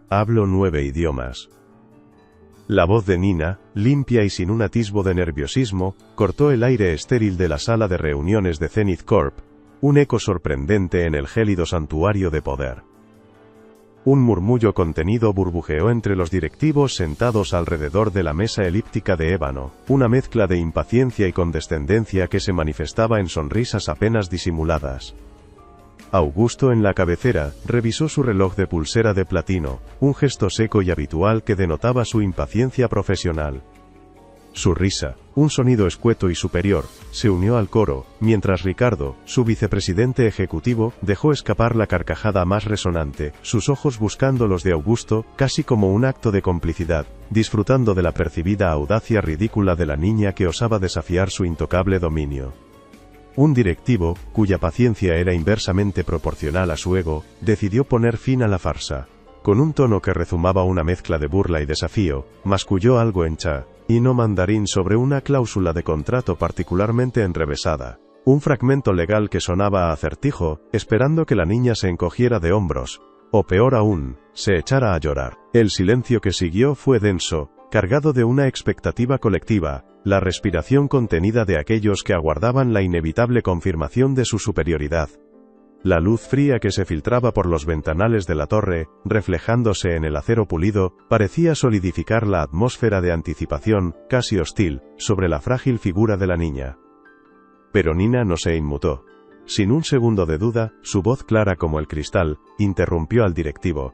Hablo 9 idiomas. La voz de Nina, limpia y sin un atisbo de nerviosismo, cortó el aire estéril de la sala de reuniones de Zenith Corp, un eco sorprendente en el gélido santuario de poder. Un murmullo contenido burbujeó entre los directivos sentados alrededor de la mesa elíptica de ébano, una mezcla de impaciencia y condescendencia que se manifestaba en sonrisas apenas disimuladas. Augusto, en la cabecera, revisó su reloj de pulsera de platino, un gesto seco y habitual que denotaba su impaciencia profesional. Su risa, un sonido escueto y superior, se unió al coro, mientras Ricardo, su vicepresidente ejecutivo, dejó escapar la carcajada más resonante, sus ojos buscando los de Augusto, casi como un acto de complicidad, disfrutando de la percibida audacia ridícula de la niña que osaba desafiar su intocable dominio. Un directivo, cuya paciencia era inversamente proporcional a su ego, decidió poner fin a la farsa. Con un tono que rezumaba una mezcla de burla y desafío, masculló algo en cha y no mandarín sobre una cláusula de contrato particularmente enrevesada. Un fragmento legal que sonaba a acertijo, esperando que la niña se encogiera de hombros, o peor aún, se echara a llorar. El silencio que siguió fue denso, cargado de una expectativa colectiva, la respiración contenida de aquellos que aguardaban la inevitable confirmación de su superioridad. La luz fría que se filtraba por los ventanales de la torre, reflejándose en el acero pulido, parecía solidificar la atmósfera de anticipación, casi hostil, sobre la frágil figura de la niña. Pero Nina no se inmutó. Sin un segundo de duda, su voz clara como el cristal, interrumpió al directivo.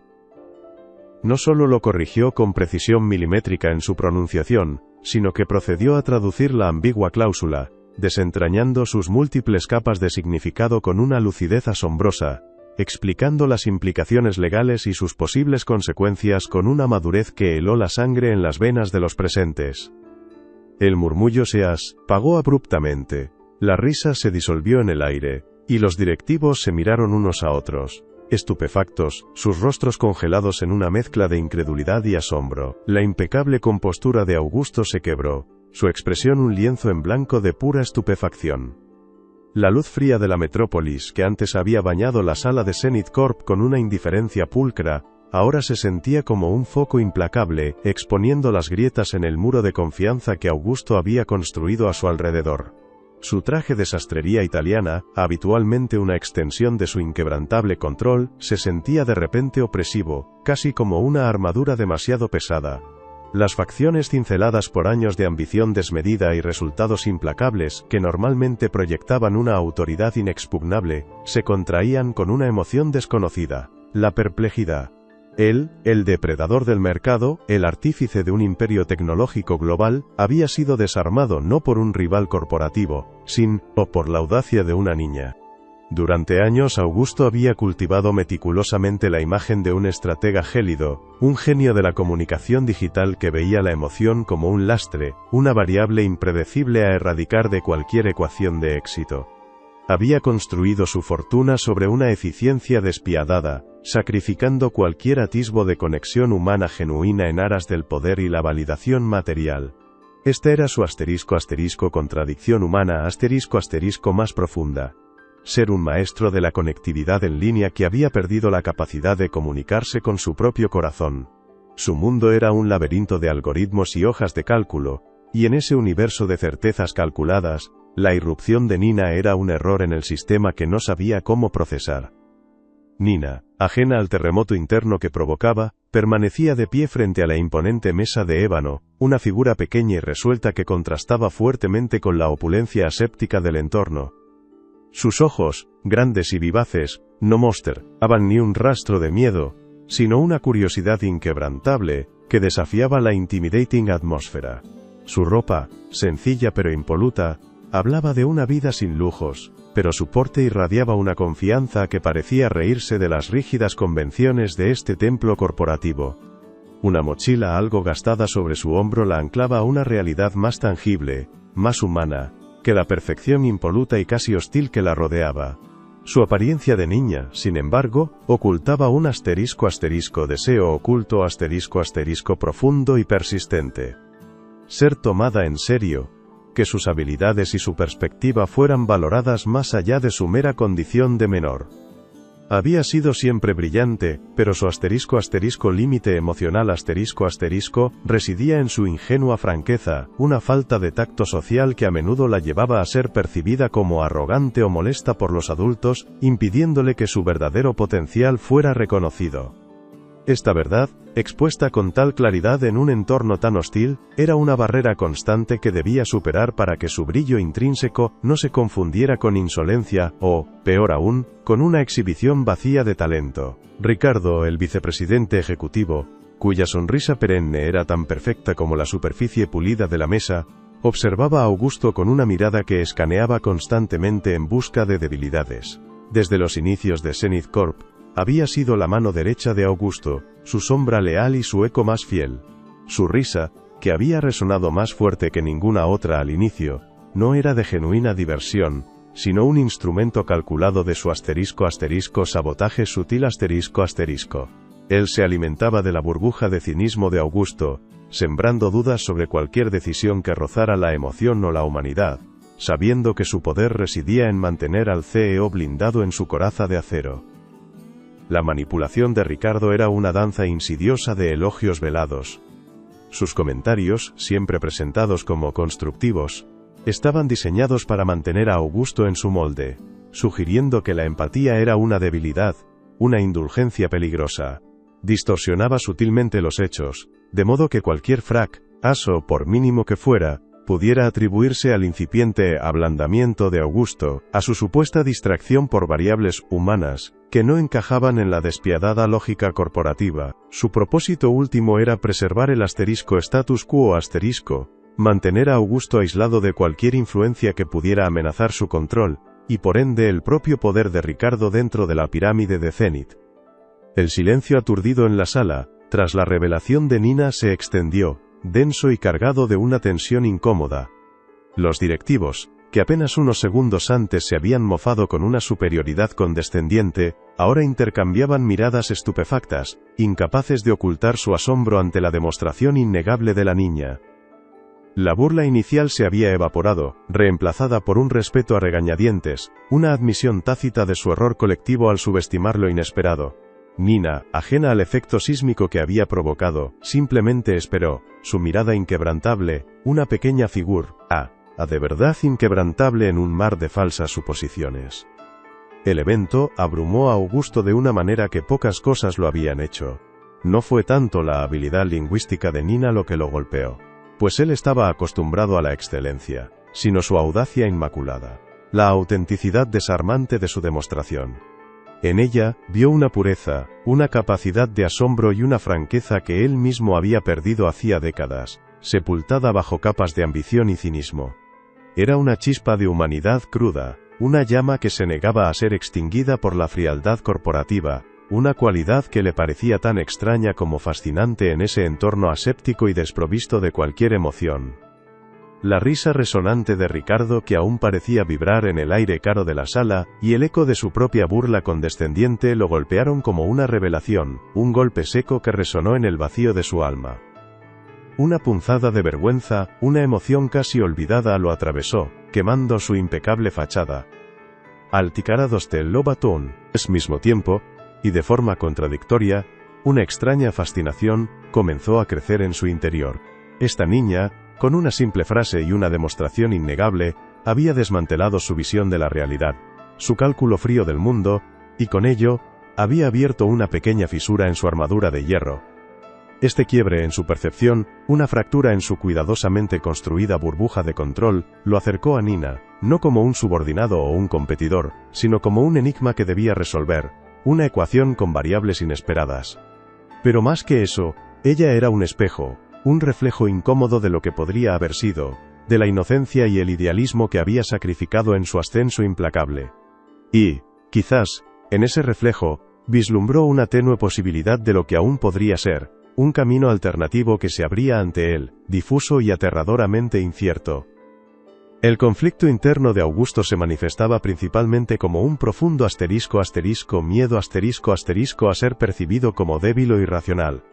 No solo lo corrigió con precisión milimétrica en su pronunciación, sino que procedió a traducir la ambigua cláusula, desentrañando sus múltiples capas de significado con una lucidez asombrosa, explicando las implicaciones legales y sus posibles consecuencias con una madurez que heló la sangre en las venas de los presentes. El murmullo se apagó abruptamente, la risa se disolvió en el aire, y los directivos se miraron unos a otros, estupefactos, sus rostros congelados en una mezcla de incredulidad y asombro. La impecable compostura de Augusto se quebró, su expresión un lienzo en blanco de pura estupefacción. La luz fría de la metrópolis que antes había bañado la sala de Zenith Corp con una indiferencia pulcra, ahora se sentía como un foco implacable, exponiendo las grietas en el muro de confianza que Augusto había construido a su alrededor. Su traje de sastrería italiana, habitualmente una extensión de su inquebrantable control, se sentía de repente opresivo, casi como una armadura demasiado pesada. Las facciones cinceladas por años de ambición desmedida y resultados implacables, que normalmente proyectaban una autoridad inexpugnable, se contraían con una emoción desconocida, la perplejidad. Él, el depredador del mercado, el artífice de un imperio tecnológico global, había sido desarmado no por un rival corporativo, sino por la audacia de una niña. Durante años Augusto había cultivado meticulosamente la imagen de un estratega gélido, un genio de la comunicación digital que veía la emoción como un lastre, una variable impredecible a erradicar de cualquier ecuación de éxito. Había construido su fortuna sobre una eficiencia despiadada, sacrificando cualquier atisbo de conexión humana genuina en aras del poder y la validación material. Esta era su contradicción humana más profunda. Ser un maestro de la conectividad en línea que había perdido la capacidad de comunicarse con su propio corazón. Su mundo era un laberinto de algoritmos y hojas de cálculo, y en ese universo de certezas calculadas, la irrupción de Nina era un error en el sistema que no sabía cómo procesar. Nina, ajena al terremoto interno que provocaba, permanecía de pie frente a la imponente mesa de ébano, una figura pequeña y resuelta que contrastaba fuertemente con la opulencia aséptica del entorno. Sus ojos, grandes y vivaces, no mostraban ni un rastro de miedo, sino una curiosidad inquebrantable, que desafiaba la intimidating atmósfera. Su ropa, sencilla pero impoluta, hablaba de una vida sin lujos, pero su porte irradiaba una confianza que parecía reírse de las rígidas convenciones de este templo corporativo. Una mochila algo gastada sobre su hombro la anclaba a una realidad más tangible, más humana, que la perfección impoluta y casi hostil que la rodeaba. Su apariencia de niña, sin embargo, ocultaba un deseo oculto profundo y persistente. Ser tomada en serio, que sus habilidades y su perspectiva fueran valoradas más allá de su mera condición de menor. Había sido siempre brillante, pero su límite emocional residía en su ingenua franqueza, una falta de tacto social que a menudo la llevaba a ser percibida como arrogante o molesta por los adultos, impidiéndole que su verdadero potencial fuera reconocido. Esta verdad, expuesta con tal claridad en un entorno tan hostil, era una barrera constante que debía superar para que su brillo intrínseco no se confundiera con insolencia, o, peor aún, con una exhibición vacía de talento. Ricardo, el vicepresidente ejecutivo, cuya sonrisa perenne era tan perfecta como la superficie pulida de la mesa, observaba a Augusto con una mirada que escaneaba constantemente en busca de debilidades. Desde los inicios de Zenith Corp, había sido la mano derecha de Augusto, su sombra leal y su eco más fiel. Su risa, que había resonado más fuerte que ninguna otra al inicio, no era de genuina diversión, sino un instrumento calculado de su sabotaje sutil . Él se alimentaba de la burbuja de cinismo de Augusto, sembrando dudas sobre cualquier decisión que rozara la emoción o la humanidad, sabiendo que su poder residía en mantener al CEO blindado en su coraza de acero. La manipulación de Ricardo era una danza insidiosa de elogios velados. Sus comentarios, siempre presentados como constructivos, estaban diseñados para mantener a Augusto en su molde, sugiriendo que la empatía era una debilidad, una indulgencia peligrosa. Distorsionaba sutilmente los hechos, de modo que cualquier fracaso, por mínimo que fuera, pudiera atribuirse al incipiente ablandamiento de Augusto, a su supuesta distracción por variables humanas, que no encajaban en la despiadada lógica corporativa. Su propósito último era preservar el status quo mantener a Augusto aislado de cualquier influencia que pudiera amenazar su control, y por ende el propio poder de Ricardo dentro de la pirámide de Zenith. El silencio aturdido en la sala, tras la revelación de Nina, se extendió, denso y cargado de una tensión incómoda. Los directivos, que apenas unos segundos antes se habían mofado con una superioridad condescendiente, ahora intercambiaban miradas estupefactas, incapaces de ocultar su asombro ante la demostración innegable de la niña. La burla inicial se había evaporado, reemplazada por un respeto a regañadientes, una admisión tácita de su error colectivo al subestimar lo inesperado. Nina, ajena al efecto sísmico que había provocado, simplemente esperó, su mirada inquebrantable, una pequeña figura, de verdad inquebrantable en un mar de falsas suposiciones. El evento abrumó a Augusto de una manera que pocas cosas lo habían hecho. No fue tanto la habilidad lingüística de Nina lo que lo golpeó, pues él estaba acostumbrado a la excelencia, sino su audacia inmaculada, la autenticidad desarmante de su demostración. En ella, vio una pureza, una capacidad de asombro y una franqueza que él mismo había perdido hacía décadas, sepultada bajo capas de ambición y cinismo. Era una chispa de humanidad cruda, una llama que se negaba a ser extinguida por la frialdad corporativa, una cualidad que le parecía tan extraña como fascinante en ese entorno aséptico y desprovisto de cualquier emoción. La risa resonante de Ricardo, que aún parecía vibrar en el aire caro de la sala, y el eco de su propia burla condescendiente lo golpearon como una revelación, un golpe seco que resonó en el vacío de su alma. Una punzada de vergüenza, una emoción casi olvidada lo atravesó, quemando su impecable fachada. Alticarados del Lobatón, al mismo tiempo, y de forma contradictoria, una extraña fascinación comenzó a crecer en su interior. Esta niña, con una simple frase y una demostración innegable, había desmantelado su visión de la realidad, su cálculo frío del mundo, y con ello, había abierto una pequeña fisura en su armadura de hierro. Este quiebre en su percepción, una fractura en su cuidadosamente construida burbuja de control, lo acercó a Nina, no como un subordinado o un competidor, sino como un enigma que debía resolver, una ecuación con variables inesperadas. Pero más que eso, ella era un espejo, un reflejo incómodo de lo que podría haber sido, de la inocencia y el idealismo que había sacrificado en su ascenso implacable. Y, quizás, en ese reflejo, vislumbró una tenue posibilidad de lo que aún podría ser, un camino alternativo que se abría ante él, difuso y aterradoramente incierto. El conflicto interno de Augusto se manifestaba principalmente como un profundo miedo a ser percibido como débil o irracional.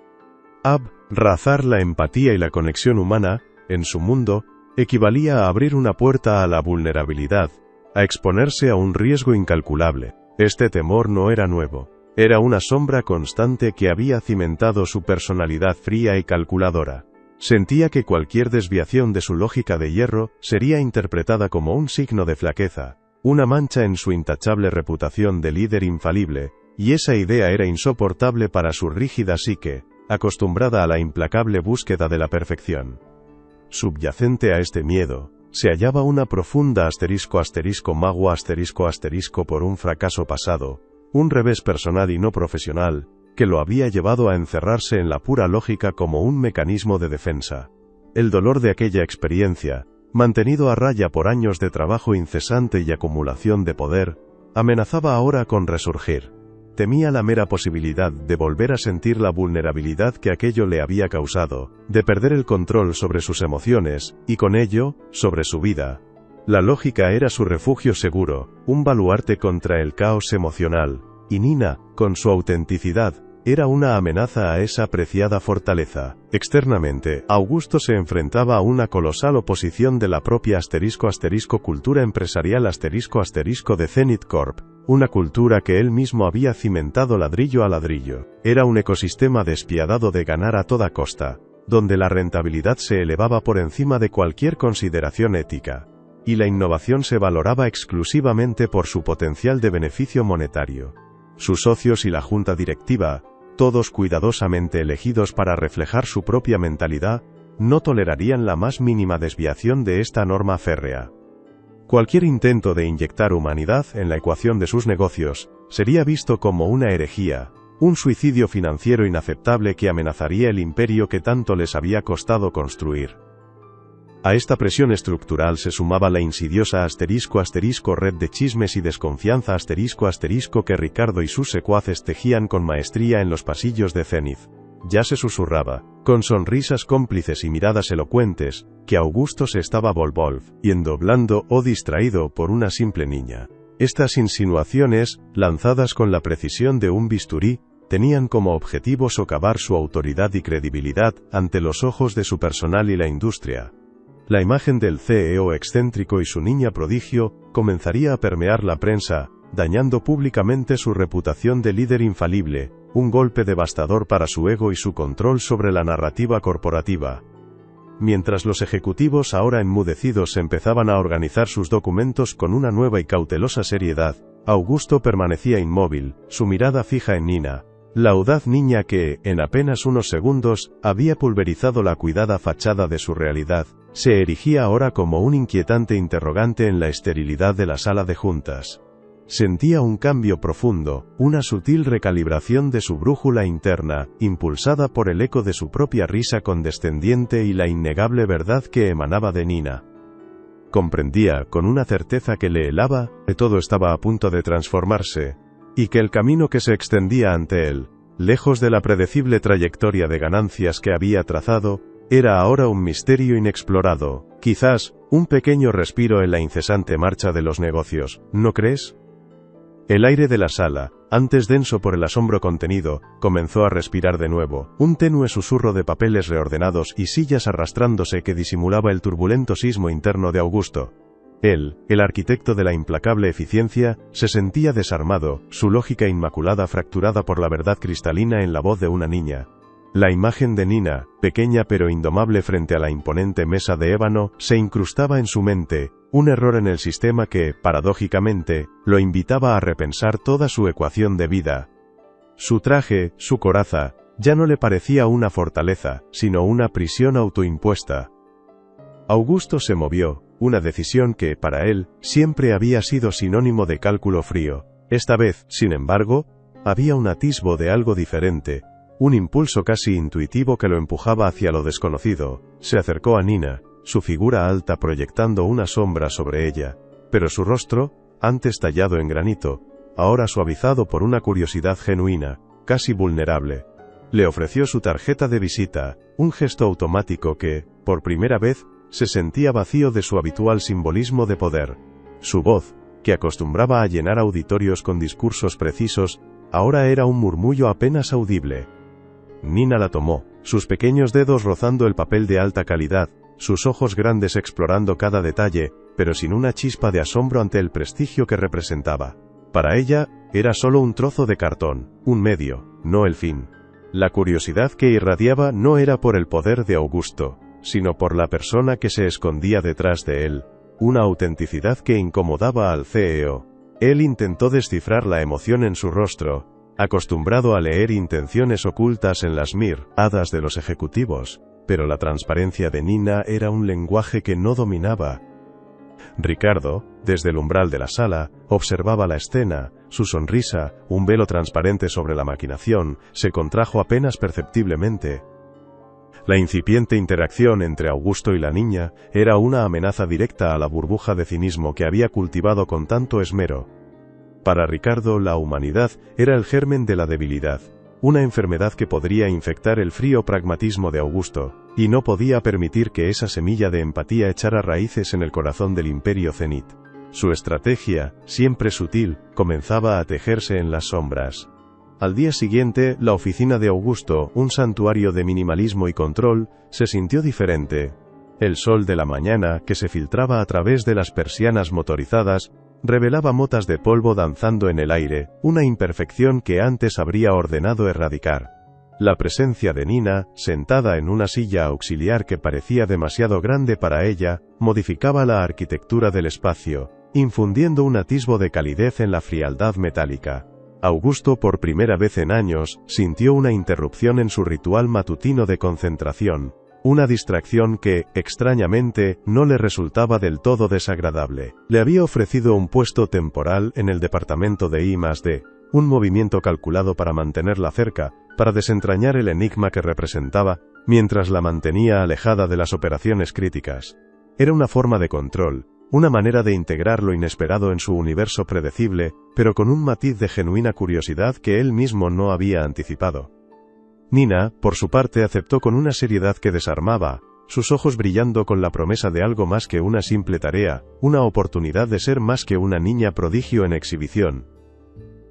Abrazar la empatía y la conexión humana, en su mundo, equivalía a abrir una puerta a la vulnerabilidad, a exponerse a un riesgo incalculable. Este temor no era nuevo. Era una sombra constante que había cimentado su personalidad fría y calculadora. Sentía que cualquier desviación de su lógica de hierro sería interpretada como un signo de flaqueza, una mancha en su intachable reputación de líder infalible, y esa idea era insoportable para su rígida psique, acostumbrada a la implacable búsqueda de la perfección. Subyacente a este miedo, se hallaba una profunda **magua** por un fracaso pasado, un revés personal y no profesional, que lo había llevado a encerrarse en la pura lógica como un mecanismo de defensa. El dolor de aquella experiencia, mantenido a raya por años de trabajo incesante y acumulación de poder, amenazaba ahora con resurgir. Temía la mera posibilidad de volver a sentir la vulnerabilidad que aquello le había causado, de perder el control sobre sus emociones, y con ello, sobre su vida. La lógica era su refugio seguro, un baluarte contra el caos emocional, y Nina, con su autenticidad, era una amenaza a esa preciada fortaleza. Externamente, Augusto se enfrentaba a una colosal oposición de la propia **cultura empresarial **de Zenith Corp, una cultura que él mismo había cimentado ladrillo a ladrillo. Era un ecosistema despiadado de ganar a toda costa, donde la rentabilidad se elevaba por encima de cualquier consideración ética, y la innovación se valoraba exclusivamente por su potencial de beneficio monetario. Sus socios y la junta directiva, todos cuidadosamente elegidos para reflejar su propia mentalidad, no tolerarían la más mínima desviación de esta norma férrea. Cualquier intento de inyectar humanidad en la ecuación de sus negocios sería visto como una herejía, un suicidio financiero inaceptable que amenazaría el imperio que tanto les había costado construir. A esta presión estructural se sumaba la insidiosa **red de chismes y desconfianza **, que Ricardo y sus secuaces tejían con maestría en los pasillos de Zenith. Ya se susurraba, con sonrisas cómplices y miradas elocuentes, que Augusto se estaba volviendo blando o distraído por una simple niña. Estas insinuaciones, lanzadas con la precisión de un bisturí, tenían como objetivo socavar su autoridad y credibilidad ante los ojos de su personal y la industria. La imagen del CEO excéntrico y su niña prodigio comenzaría a permear la prensa, dañando públicamente su reputación de líder infalible, un golpe devastador para su ego y su control sobre la narrativa corporativa. Mientras los ejecutivos ahora enmudecidos empezaban a organizar sus documentos con una nueva y cautelosa seriedad, Augusto permanecía inmóvil, su mirada fija en Nina, la audaz niña que, en apenas unos segundos, había pulverizado la cuidada fachada de su realidad, se erigía ahora como un inquietante interrogante en la esterilidad de la sala de juntas. Sentía un cambio profundo, una sutil recalibración de su brújula interna, impulsada por el eco de su propia risa condescendiente y la innegable verdad que emanaba de Nina. Comprendía, con una certeza que le helaba, que todo estaba a punto de transformarse, y que el camino que se extendía ante él, lejos de la predecible trayectoria de ganancias que había trazado, era ahora un misterio inexplorado, quizás, un pequeño respiro en la incesante marcha de los negocios, ¿no crees? El aire de la sala, antes denso por el asombro contenido, comenzó a respirar de nuevo, un tenue susurro de papeles reordenados y sillas arrastrándose que disimulaba el turbulento sismo interno de Augusto. Él, el arquitecto de la implacable eficiencia, se sentía desarmado, su lógica inmaculada fracturada por la verdad cristalina en la voz de una niña. La imagen de Nina, pequeña pero indomable frente a la imponente mesa de ébano, se incrustaba en su mente, un error en el sistema que, paradójicamente, lo invitaba a repensar toda su ecuación de vida. Su traje, su coraza, ya no le parecía una fortaleza, sino una prisión autoimpuesta. Augusto se movió, una decisión que, para él, siempre había sido sinónimo de cálculo frío. Esta vez, sin embargo, había un atisbo de algo diferente. Un impulso casi intuitivo que lo empujaba hacia lo desconocido. Se acercó a Nina, su figura alta proyectando una sombra sobre ella, pero su rostro, antes tallado en granito, ahora suavizado por una curiosidad genuina, casi vulnerable. Le ofreció su tarjeta de visita, un gesto automático que, por primera vez, se sentía vacío de su habitual simbolismo de poder. Su voz, que acostumbraba a llenar auditorios con discursos precisos, ahora era un murmullo apenas audible. Nina la tomó, sus pequeños dedos rozando el papel de alta calidad, sus ojos grandes explorando cada detalle, pero sin una chispa de asombro ante el prestigio que representaba. Para ella, era solo un trozo de cartón, un medio, no el fin. La curiosidad que irradiaba no era por el poder de Augusto, sino por la persona que se escondía detrás de él, una autenticidad que incomodaba al CEO. Él intentó descifrar la emoción en su rostro, acostumbrado a leer intenciones ocultas en las miradas de los ejecutivos, pero la transparencia de Nina era un lenguaje que no dominaba. Ricardo, desde el umbral de la sala, observaba la escena. Su sonrisa, un velo transparente sobre la maquinación, se contrajo apenas perceptiblemente. La incipiente interacción entre Augusto y la niña era una amenaza directa a la burbuja de cinismo que había cultivado con tanto esmero. Para Ricardo, la humanidad era el germen de la debilidad, una enfermedad que podría infectar el frío pragmatismo de Augusto, y no podía permitir que esa semilla de empatía echara raíces en el corazón del imperio Zenith. Su estrategia, siempre sutil, comenzaba a tejerse en las sombras. Al día siguiente, la oficina de Augusto, un santuario de minimalismo y control, se sintió diferente. El sol de la mañana, que se filtraba a través de las persianas motorizadas, revelaba motas de polvo danzando en el aire, una imperfección que antes habría ordenado erradicar. La presencia de Nina, sentada en una silla auxiliar que parecía demasiado grande para ella, modificaba la arquitectura del espacio, infundiendo un atisbo de calidez en la frialdad metálica. Augusto, por primera vez en años, sintió una interrupción en su ritual matutino de concentración, una distracción que, extrañamente, no le resultaba del todo desagradable. Le había ofrecido un puesto temporal en el departamento de I+D, un movimiento calculado para mantenerla cerca, para desentrañar el enigma que representaba, mientras la mantenía alejada de las operaciones críticas. Era una forma de control, una manera de integrar lo inesperado en su universo predecible, pero con un matiz de genuina curiosidad que él mismo no había anticipado. Nina, por su parte, aceptó con una seriedad que desarmaba, sus ojos brillando con la promesa de algo más que una simple tarea, una oportunidad de ser más que una niña prodigio en exhibición.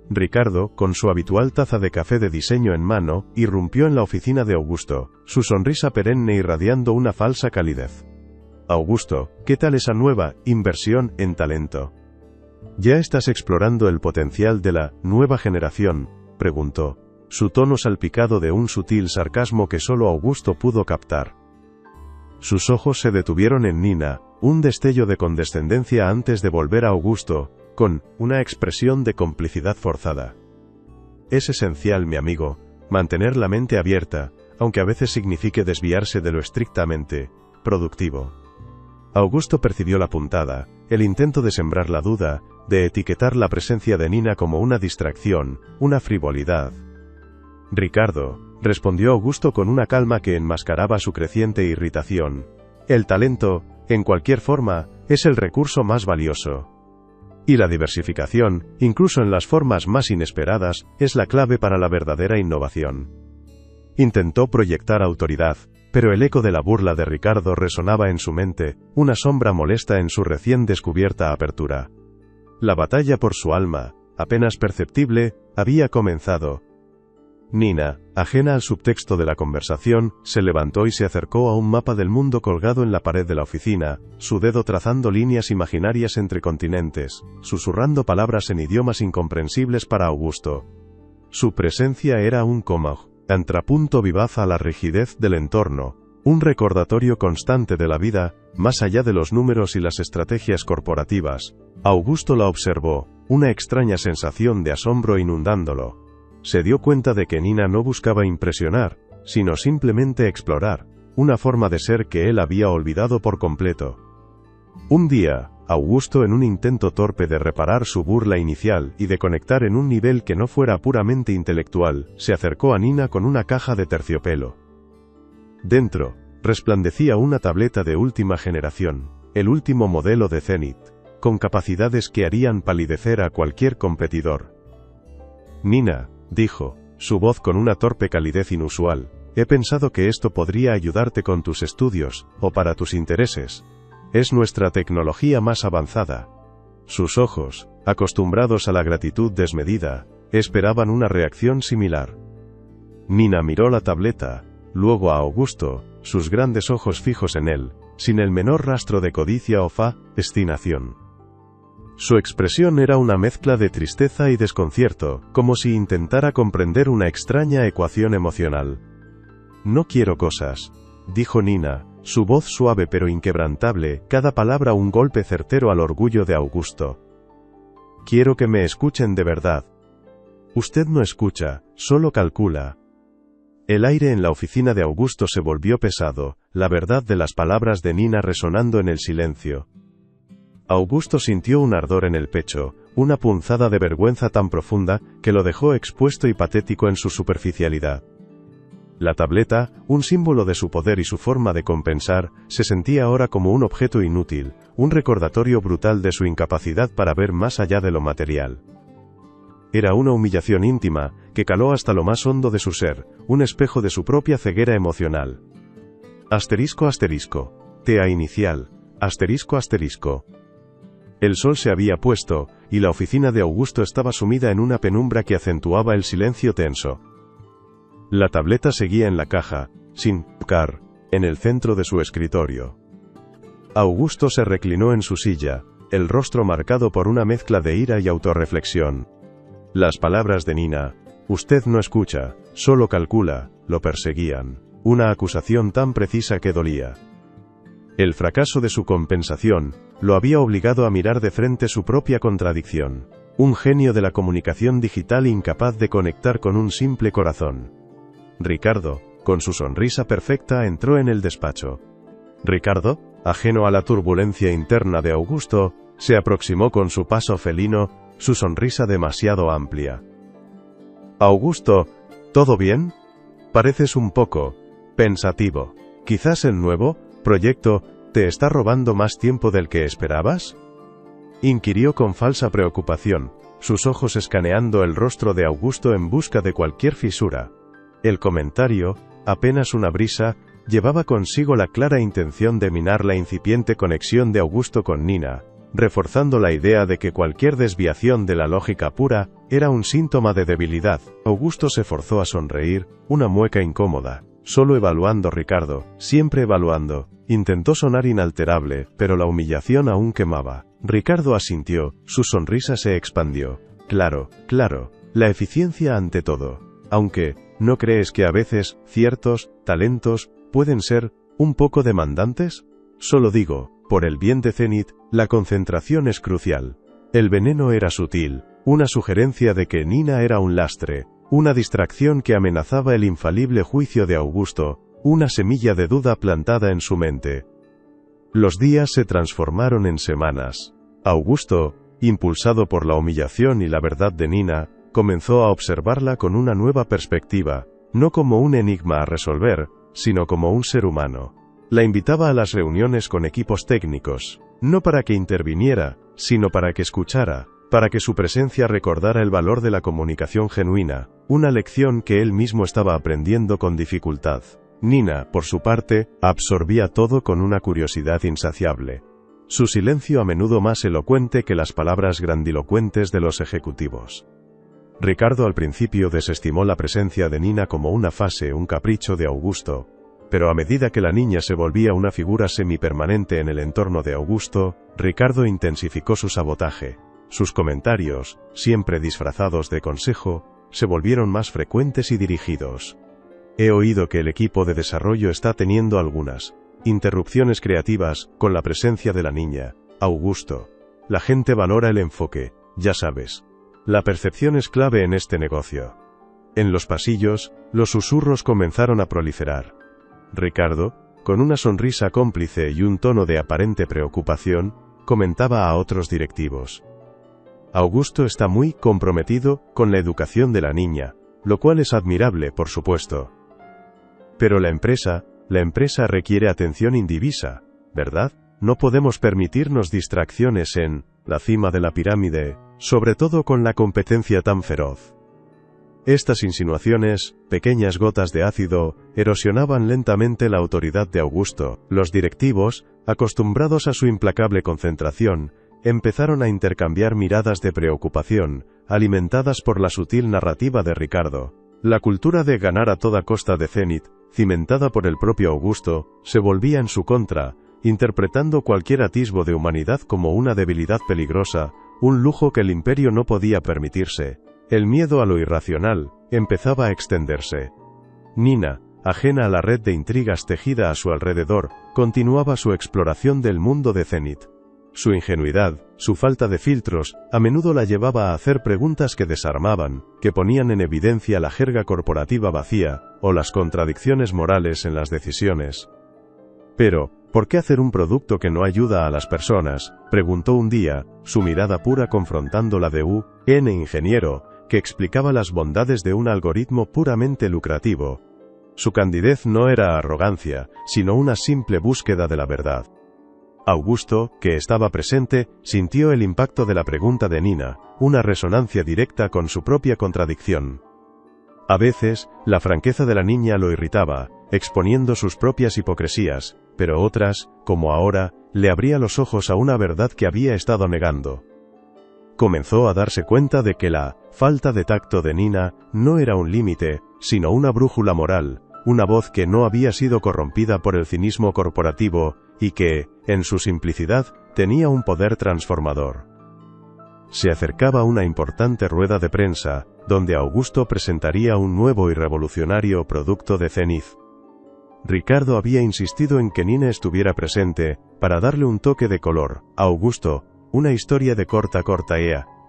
Ricardo, con su habitual taza de café de diseño en mano, irrumpió en la oficina de Augusto, su sonrisa perenne irradiando una falsa calidez. Augusto, ¿qué tal esa nueva inversión en talento? ¿Ya estás explorando el potencial de la nueva generación?, preguntó, su tono salpicado de un sutil sarcasmo que solo Augusto pudo captar. Sus ojos se detuvieron en Nina, un destello de condescendencia antes de volver a Augusto, con una expresión de complicidad forzada. Es esencial, mi amigo, mantener la mente abierta, aunque a veces signifique desviarse de lo estrictamente productivo. Augusto percibió la puntada, el intento de sembrar la duda, de etiquetar la presencia de Nina como una distracción, una frivolidad. Ricardo, respondió Augusto con una calma que enmascaraba su creciente irritación. El talento, en cualquier forma, es el recurso más valioso. Y la diversificación, incluso en las formas más inesperadas, es la clave para la verdadera innovación. Intentó proyectar autoridad, pero el eco de la burla de Ricardo resonaba en su mente, una sombra molesta en su recién descubierta apertura. La batalla por su alma, apenas perceptible, había comenzado. Nina, ajena al subtexto de la conversación, se levantó y se acercó a un mapa del mundo colgado en la pared de la oficina, su dedo trazando líneas imaginarias entre continentes, susurrando palabras en idiomas incomprensibles para Augusto. Su presencia era un contrapunto vivaz a la rigidez del entorno, un recordatorio constante de la vida, más allá de los números y las estrategias corporativas. Augusto la observó, una extraña sensación de asombro inundándolo. Se dio cuenta de que Nina no buscaba impresionar, sino simplemente explorar, una forma de ser que él había olvidado por completo. Un día, Augusto, en un intento torpe de reparar su burla inicial y de conectar en un nivel que no fuera puramente intelectual, se acercó a Nina con una caja de terciopelo. Dentro, resplandecía una tableta de última generación, el último modelo de Zenith, con capacidades que harían palidecer a cualquier competidor. Nina, dijo, su voz con una torpe calidez inusual, he pensado que esto podría ayudarte con tus estudios, o para tus intereses. Es nuestra tecnología más avanzada. Sus ojos, acostumbrados a la gratitud desmedida, esperaban una reacción similar. Nina miró la tableta, luego a Augusto, sus grandes ojos fijos en él, sin el menor rastro de codicia o fascinación. Su expresión era una mezcla de tristeza y desconcierto, como si intentara comprender una extraña ecuación emocional. «No quiero cosas», dijo Nina, su voz suave pero inquebrantable, cada palabra un golpe certero al orgullo de Augusto. «Quiero que me escuchen de verdad». «Usted no escucha, solo calcula». El aire en la oficina de Augusto se volvió pesado, la verdad de las palabras de Nina resonando en el silencio. Augusto sintió un ardor en el pecho, una punzada de vergüenza tan profunda, que lo dejó expuesto y patético en su superficialidad. La tableta, un símbolo de su poder y su forma de compensar, se sentía ahora como un objeto inútil, un recordatorio brutal de su incapacidad para ver más allá de lo material. Era una humillación íntima, que caló hasta lo más hondo de su ser, un espejo de su propia ceguera emocional. Asterisco asterisco. Tea inicial. Asterisco asterisco. El sol se había puesto, y la oficina de Augusto estaba sumida en una penumbra que acentuaba el silencio tenso. La tableta seguía en la caja, sin tocar, en el centro de su escritorio. Augusto se reclinó en su silla, el rostro marcado por una mezcla de ira y autorreflexión. Las palabras de Nina, «Usted no escucha, solo calcula», lo perseguían, una acusación tan precisa que dolía. El fracaso de su compensación lo había obligado a mirar de frente su propia contradicción. Un genio de la comunicación digital incapaz de conectar con un simple corazón. Ricardo, con su sonrisa perfecta, entró en el despacho. Ricardo, ajeno a la turbulencia interna de Augusto, se aproximó con su paso felino, su sonrisa demasiado amplia. «Augusto, ¿todo bien? Pareces un poco pensativo. Quizás el nuevo proyecto te está robando más tiempo del que esperabas», inquirió con falsa preocupación, sus ojos escaneando el rostro de Augusto en busca de cualquier fisura. El comentario, apenas una brisa, llevaba consigo la clara intención de minar la incipiente conexión de Augusto con Nina, reforzando la idea de que cualquier desviación de la lógica pura era un síntoma de debilidad. Augusto se forzó a sonreír, una mueca incómoda. Solo evaluando Ricardo, siempre evaluando. Intentó sonar inalterable, pero la humillación aún quemaba. Ricardo asintió, su sonrisa se expandió. Claro, claro, la eficiencia ante todo. Aunque, ¿no crees que a veces, ciertos talentos, pueden ser un poco demandantes? Solo digo, por el bien de Zenith, la concentración es crucial. El veneno era sutil, una sugerencia de que Nina era un lastre, una distracción que amenazaba el infalible juicio de Augusto, una semilla de duda plantada en su mente. Los días se transformaron en semanas. Augusto, impulsado por la humillación y la verdad de Nina, comenzó a observarla con una nueva perspectiva, no como un enigma a resolver, sino como un ser humano. La invitaba a las reuniones con equipos técnicos, no para que interviniera, sino para que escuchara, para que su presencia recordara el valor de la comunicación genuina, una lección que él mismo estaba aprendiendo con dificultad. Nina, por su parte, absorbía todo con una curiosidad insaciable. Su silencio a menudo más elocuente que las palabras grandilocuentes de los ejecutivos. Ricardo al principio desestimó la presencia de Nina como una fase, un capricho de Augusto, pero a medida que la niña se volvía una figura semipermanente en el entorno de Augusto, Ricardo intensificó su sabotaje. Sus comentarios, siempre disfrazados de consejo, se volvieron más frecuentes y dirigidos. He oído que el equipo de desarrollo está teniendo algunas interrupciones creativas con la presencia de la niña, Augusto. La gente valora el enfoque, ya sabes. La percepción es clave en este negocio. En los pasillos, los susurros comenzaron a proliferar. Ricardo, con una sonrisa cómplice y un tono de aparente preocupación, comentaba a otros directivos. Augusto está muy comprometido con la educación de la niña, lo cual es admirable, por supuesto. Pero la empresa requiere atención indivisa, ¿verdad? No podemos permitirnos distracciones en la cima de la pirámide, sobre todo con la competencia tan feroz. Estas insinuaciones, pequeñas gotas de ácido, erosionaban lentamente la autoridad de Augusto. Los directivos, acostumbrados a su implacable concentración, empezaron a intercambiar miradas de preocupación, alimentadas por la sutil narrativa de Ricardo. La cultura de ganar a toda costa de Zenith, cimentada por el propio Augusto, se volvía en su contra, interpretando cualquier atisbo de humanidad como una debilidad peligrosa, un lujo que el imperio no podía permitirse. El miedo a lo irracional empezaba a extenderse. Nina, ajena a la red de intrigas tejida a su alrededor, continuaba su exploración del mundo de Zenith. Su ingenuidad, su falta de filtros, a menudo la llevaba a hacer preguntas que desarmaban, que ponían en evidencia la jerga corporativa vacía, o las contradicciones morales en las decisiones. Pero, ¿por qué hacer un producto que no ayuda a las personas?, preguntó un día, su mirada pura confrontando la de un ingeniero, que explicaba las bondades de un algoritmo puramente lucrativo. Su candidez no era arrogancia, sino una simple búsqueda de la verdad. Augusto, que estaba presente, sintió el impacto de la pregunta de Nina, una resonancia directa con su propia contradicción. A veces, la franqueza de la niña lo irritaba, exponiendo sus propias hipocresías, pero otras, como ahora, le abría los ojos a una verdad que había estado negando. Comenzó a darse cuenta de que la falta de tacto de Nina no era un límite, sino una brújula moral, una voz que no había sido corrompida por el cinismo corporativo, y que, en su simplicidad, tenía un poder transformador. Se acercaba una importante rueda de prensa, donde Augusto presentaría un nuevo y revolucionario producto de Zenith. Ricardo había insistido en que Nina estuviera presente, para darle un toque de color. Augusto, una historia de corta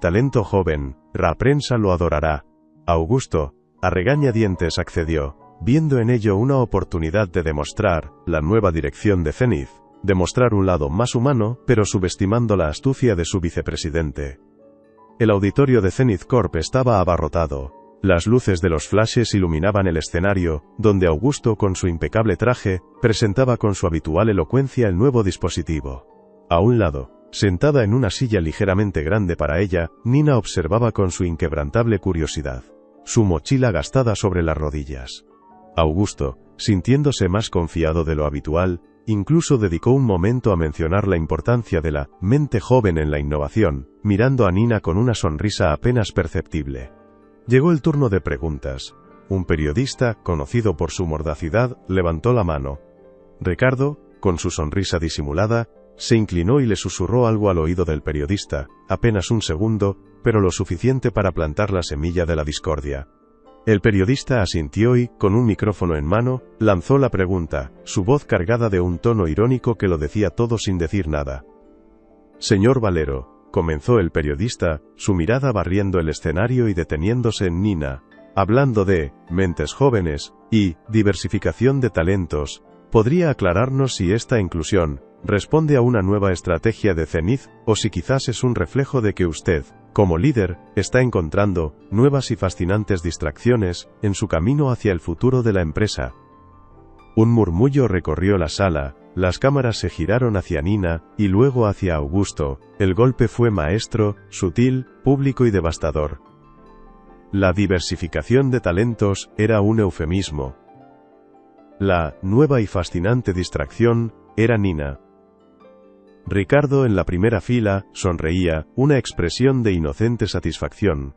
talento joven, la prensa lo adorará. Augusto, a regañadientes accedió, viendo en ello una oportunidad de demostrar la nueva dirección de Zenith, demostrar un lado más humano, pero subestimando la astucia de su vicepresidente. El auditorio de Zenith Corp estaba abarrotado. Las luces de los flashes iluminaban el escenario, donde Augusto, con su impecable traje, presentaba con su habitual elocuencia el nuevo dispositivo. A un lado, sentada en una silla ligeramente grande para ella, Nina observaba con su inquebrantable curiosidad su mochila gastada sobre las rodillas. Augusto, sintiéndose más confiado de lo habitual, incluso dedicó un momento a mencionar la importancia de la mente joven en la innovación, mirando a Nina con una sonrisa apenas perceptible. Llegó el turno de preguntas. Un periodista, conocido por su mordacidad, levantó la mano. Ricardo, con su sonrisa disimulada, se inclinó y le susurró algo al oído del periodista, apenas un segundo, pero lo suficiente para plantar la semilla de la discordia. El periodista asintió y, con un micrófono en mano, lanzó la pregunta, su voz cargada de un tono irónico que lo decía todo sin decir nada. «Señor Valero», comenzó el periodista, su mirada barriendo el escenario y deteniéndose en Nina, hablando de mentes jóvenes y diversificación de talentos, ¿podría aclararnos si esta inclusión responde a una nueva estrategia de Zenith, o si quizás es un reflejo de que usted, como líder, está encontrando nuevas y fascinantes distracciones en su camino hacia el futuro de la empresa? Un murmullo recorrió la sala, las cámaras se giraron hacia Nina, y luego hacia Augusto. El golpe fue maestro, sutil, público y devastador. La diversificación de talentos era un eufemismo. La nueva y fascinante distracción era Nina. Ricardo, en la primera fila, sonreía, una expresión de inocente satisfacción.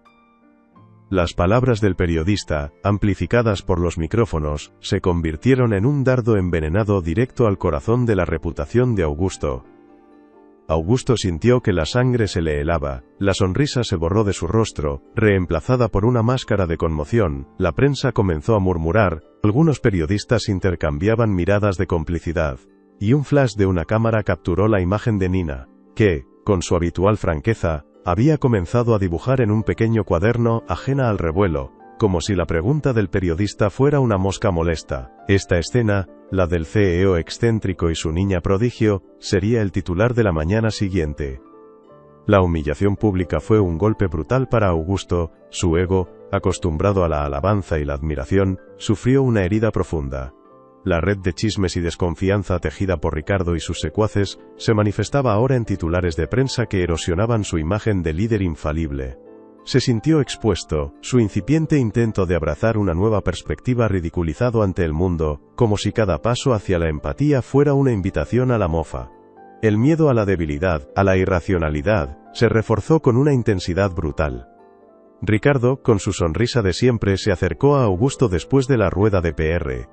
Las palabras del periodista, amplificadas por los micrófonos, se convirtieron en un dardo envenenado directo al corazón de la reputación de Augusto. Augusto sintió que la sangre se le helaba, la sonrisa se borró de su rostro, reemplazada por una máscara de conmoción. La prensa comenzó a murmurar, algunos periodistas intercambiaban miradas de complicidad. Y un flash de una cámara capturó la imagen de Nina, que, con su habitual franqueza, había comenzado a dibujar en un pequeño cuaderno, ajena al revuelo, como si la pregunta del periodista fuera una mosca molesta. Esta escena, la del CEO excéntrico y su niña prodigio, sería el titular de la mañana siguiente. La humillación pública fue un golpe brutal para Augusto, su ego, acostumbrado a la alabanza y la admiración, sufrió una herida profunda. La red de chismes y desconfianza tejida por Ricardo y sus secuaces, se manifestaba ahora en titulares de prensa que erosionaban su imagen de líder infalible. Se sintió expuesto, su incipiente intento de abrazar una nueva perspectiva ridiculizado ante el mundo, como si cada paso hacia la empatía fuera una invitación a la mofa. El miedo a la debilidad, a la irracionalidad, se reforzó con una intensidad brutal. Ricardo, con su sonrisa de siempre, se acercó a Augusto después de la rueda de PR.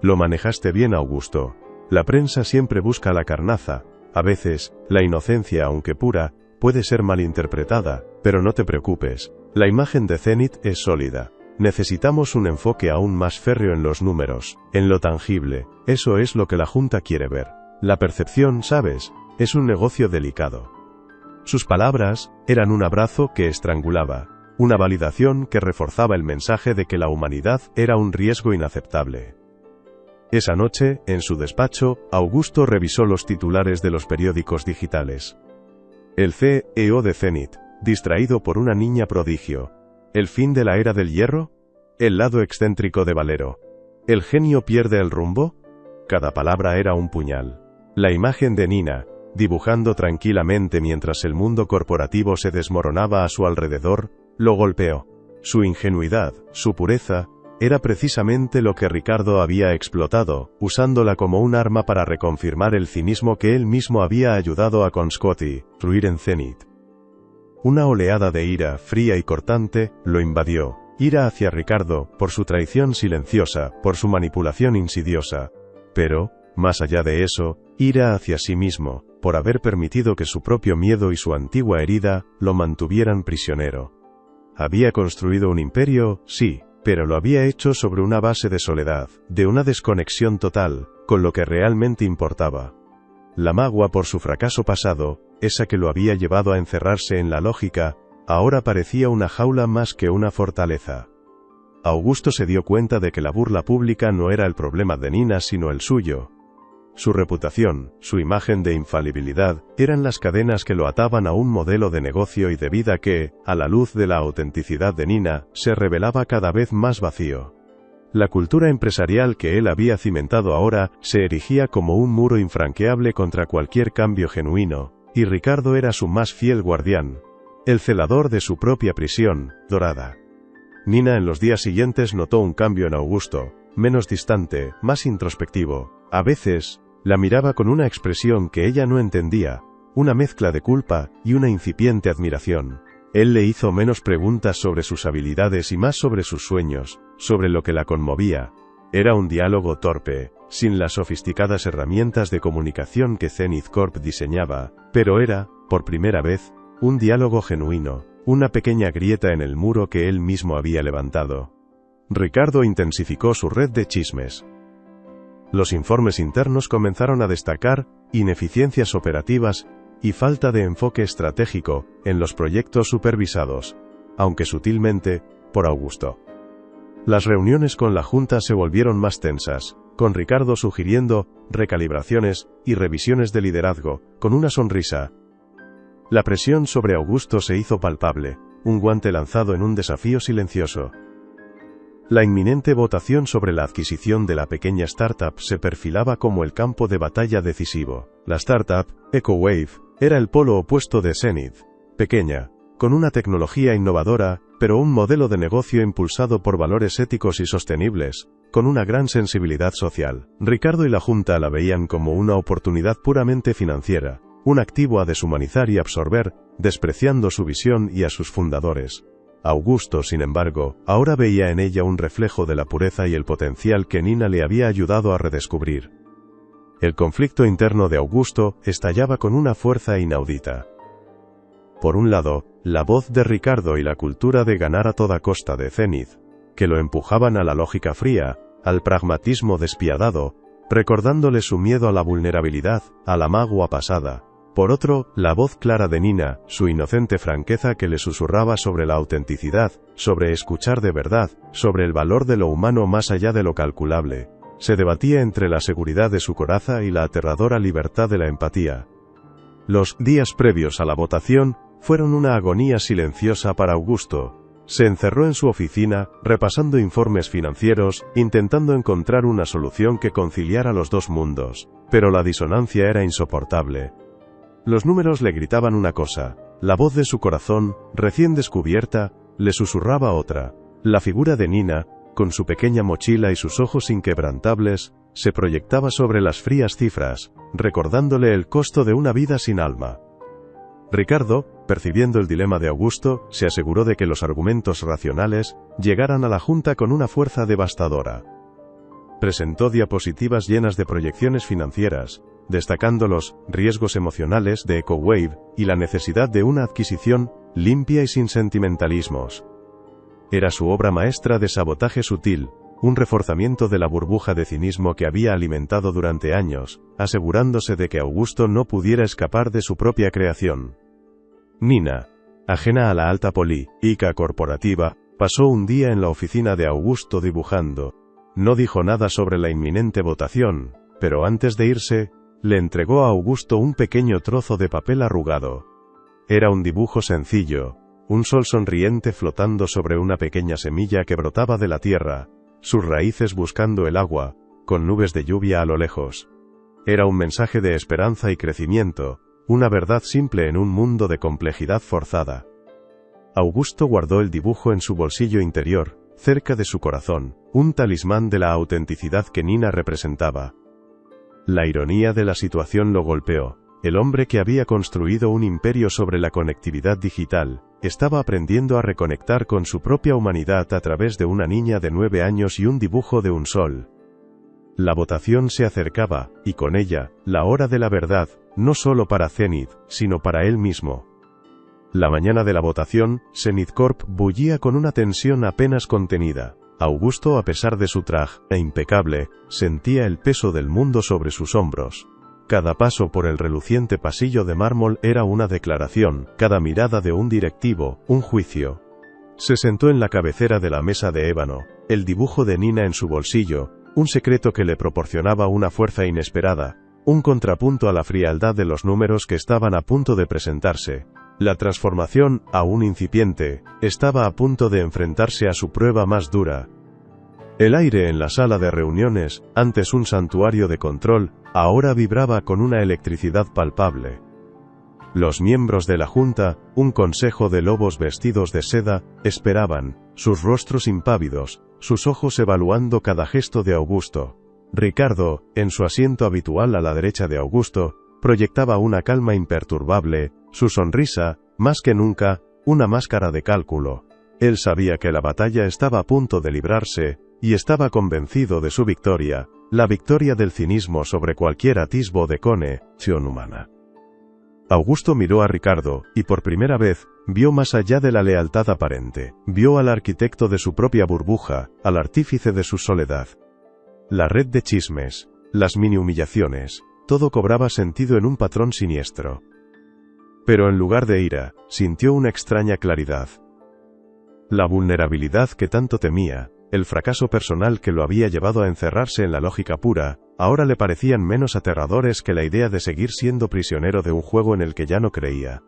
«Lo manejaste bien, Augusto. La prensa siempre busca la carnaza. A veces, la inocencia, aunque pura, puede ser malinterpretada, pero no te preocupes. La imagen de Zenith es sólida. Necesitamos un enfoque aún más férreo en los números, en lo tangible. Eso es lo que la Junta quiere ver. La percepción, ¿sabes?, es un negocio delicado. Sus palabras eran un abrazo que estrangulaba, una validación que reforzaba el mensaje de que la humanidad era un riesgo inaceptable. Esa noche, en su despacho, Augusto revisó los titulares de los periódicos digitales. El CEO de Zenith, distraído por una niña prodigio. ¿El fin de la era del hierro? ¿El lado excéntrico de Valero? ¿El genio pierde el rumbo? Cada palabra era un puñal. La imagen de Nina, dibujando tranquilamente mientras el mundo corporativo se desmoronaba a su alrededor, lo golpeó. Su ingenuidad, su pureza, era precisamente lo que Ricardo había explotado, usándola como un arma para reconfirmar el cinismo que él mismo había ayudado a construir en Zenith. Una oleada de ira, fría y cortante, lo invadió. Ira hacia Ricardo, por su traición silenciosa, por su manipulación insidiosa. Pero, más allá de eso, ira hacia sí mismo, por haber permitido que su propio miedo y su antigua herida, lo mantuvieran prisionero. Había construido un imperio, sí, pero lo había hecho sobre una base de soledad, de una desconexión total, con lo que realmente importaba. La magua por su fracaso pasado, esa que lo había llevado a encerrarse en la lógica, ahora parecía una jaula más que una fortaleza. Augusto se dio cuenta de que la burla pública no era el problema de Nina sino el suyo. Su reputación, su imagen de infalibilidad, eran las cadenas que lo ataban a un modelo de negocio y de vida que, a la luz de la autenticidad de Nina, se revelaba cada vez más vacío. La cultura empresarial que él había cimentado ahora, se erigía como un muro infranqueable contra cualquier cambio genuino, y Ricardo era su más fiel guardián, el celador de su propia prisión, dorada. Nina en los días siguientes notó un cambio en Augusto, menos distante, más introspectivo. A veces, la miraba con una expresión que ella no entendía, una mezcla de culpa y una incipiente admiración. Él le hizo menos preguntas sobre sus habilidades y más sobre sus sueños, sobre lo que la conmovía. Era un diálogo torpe, sin las sofisticadas herramientas de comunicación que Zenith Corp diseñaba, pero era, por primera vez, un diálogo genuino, una pequeña grieta en el muro que él mismo había levantado. Ricardo intensificó su red de chismes. Los informes internos comenzaron a destacar ineficiencias operativas y falta de enfoque estratégico en los proyectos supervisados, aunque sutilmente, por Augusto. Las reuniones con la Junta se volvieron más tensas, con Ricardo sugiriendo recalibraciones y revisiones de liderazgo, con una sonrisa. La presión sobre Augusto se hizo palpable, un guante lanzado en un desafío silencioso. La inminente votación sobre la adquisición de la pequeña startup se perfilaba como el campo de batalla decisivo. La startup, EcoWave, era el polo opuesto de Zenith. Pequeña, con una tecnología innovadora, pero un modelo de negocio impulsado por valores éticos y sostenibles, con una gran sensibilidad social. Ricardo y la Junta la veían como una oportunidad puramente financiera, un activo a deshumanizar y absorber, despreciando su visión y a sus fundadores. Augusto, sin embargo, ahora veía en ella un reflejo de la pureza y el potencial que Nina le había ayudado a redescubrir. El conflicto interno de Augusto estallaba con una fuerza inaudita. Por un lado, la voz de Ricardo y la cultura de ganar a toda costa de Zenith, que lo empujaban a la lógica fría, al pragmatismo despiadado, recordándole su miedo a la vulnerabilidad, a la magua pasada. Por otro, la voz clara de Nina, su inocente franqueza que le susurraba sobre la autenticidad, sobre escuchar de verdad, sobre el valor de lo humano más allá de lo calculable. Se debatía entre la seguridad de su coraza y la aterradora libertad de la empatía. Los días previos a la votación fueron una agonía silenciosa para Augusto. Se encerró en su oficina, repasando informes financieros, intentando encontrar una solución que conciliara los dos mundos. Pero la disonancia era insoportable. Los números le gritaban una cosa, la voz de su corazón, recién descubierta, le susurraba otra. La figura de Nina, con su pequeña mochila y sus ojos inquebrantables, se proyectaba sobre las frías cifras, recordándole el costo de una vida sin alma. Ricardo, percibiendo el dilema de Augusto, se aseguró de que los argumentos racionales llegaran a la Junta con una fuerza devastadora. presentó diapositivas llenas de proyecciones financieras, destacando los riesgos emocionales de EcoWave y la necesidad de una adquisición limpia y sin sentimentalismos. Era su obra maestra de sabotaje sutil, un reforzamiento de la burbuja de cinismo que había alimentado durante años, asegurándose de que Augusto no pudiera escapar de su propia creación. Nina, ajena a la alta política corporativa, pasó un día en la oficina de Augusto dibujando. No dijo nada sobre la inminente votación, pero antes de irse, le entregó a Augusto un pequeño trozo de papel arrugado. Era un dibujo sencillo, un sol sonriente flotando sobre una pequeña semilla que brotaba de la tierra, sus raíces buscando el agua, con nubes de lluvia a lo lejos. Era un mensaje de esperanza y crecimiento, una verdad simple en un mundo de complejidad forzada. Augusto guardó el dibujo en su bolsillo interior, cerca de su corazón, un talismán de la autenticidad que Nina representaba. La ironía de la situación lo golpeó. El hombre que había construido un imperio sobre la conectividad digital, estaba aprendiendo a reconectar con su propia humanidad a través de una niña de 9 años y un dibujo de un sol. La votación se acercaba, y con ella, la hora de la verdad, no solo para Zenith, sino para él mismo. La mañana de la votación, Zenith Corp bullía con una tensión apenas contenida. Augusto, a pesar de su traje impecable, sentía el peso del mundo sobre sus hombros. Cada paso por el reluciente pasillo de mármol era una declaración, cada mirada de un directivo, un juicio. Se sentó en la cabecera de la mesa de ébano, el dibujo de Nina en su bolsillo, un secreto que le proporcionaba una fuerza inesperada, un contrapunto a la frialdad de los números que estaban a punto de presentarse. La transformación, aún incipiente, estaba a punto de enfrentarse a su prueba más dura. El aire en la sala de reuniones, antes un santuario de control, ahora vibraba con una electricidad palpable. Los miembros de la junta, un consejo de lobos vestidos de seda, esperaban, sus rostros impávidos, sus ojos evaluando cada gesto de Augusto. Ricardo, en su asiento habitual a la derecha de Augusto, proyectaba una calma imperturbable, su sonrisa, más que nunca, una máscara de cálculo. Él sabía que la batalla estaba a punto de librarse, y estaba convencido de su victoria, la victoria del cinismo sobre cualquier atisbo de conexión humana. Augusto miró a Ricardo, y por primera vez, vio más allá de la lealtad aparente, vio al arquitecto de su propia burbuja, al artífice de su soledad. La red de chismes, las mini humillaciones, todo cobraba sentido en un patrón siniestro. Pero en lugar de ira, sintió una extraña claridad. La vulnerabilidad que tanto temía, el fracaso personal que lo había llevado a encerrarse en la lógica pura, ahora le parecían menos aterradores que la idea de seguir siendo prisionero de un juego en el que ya no creía.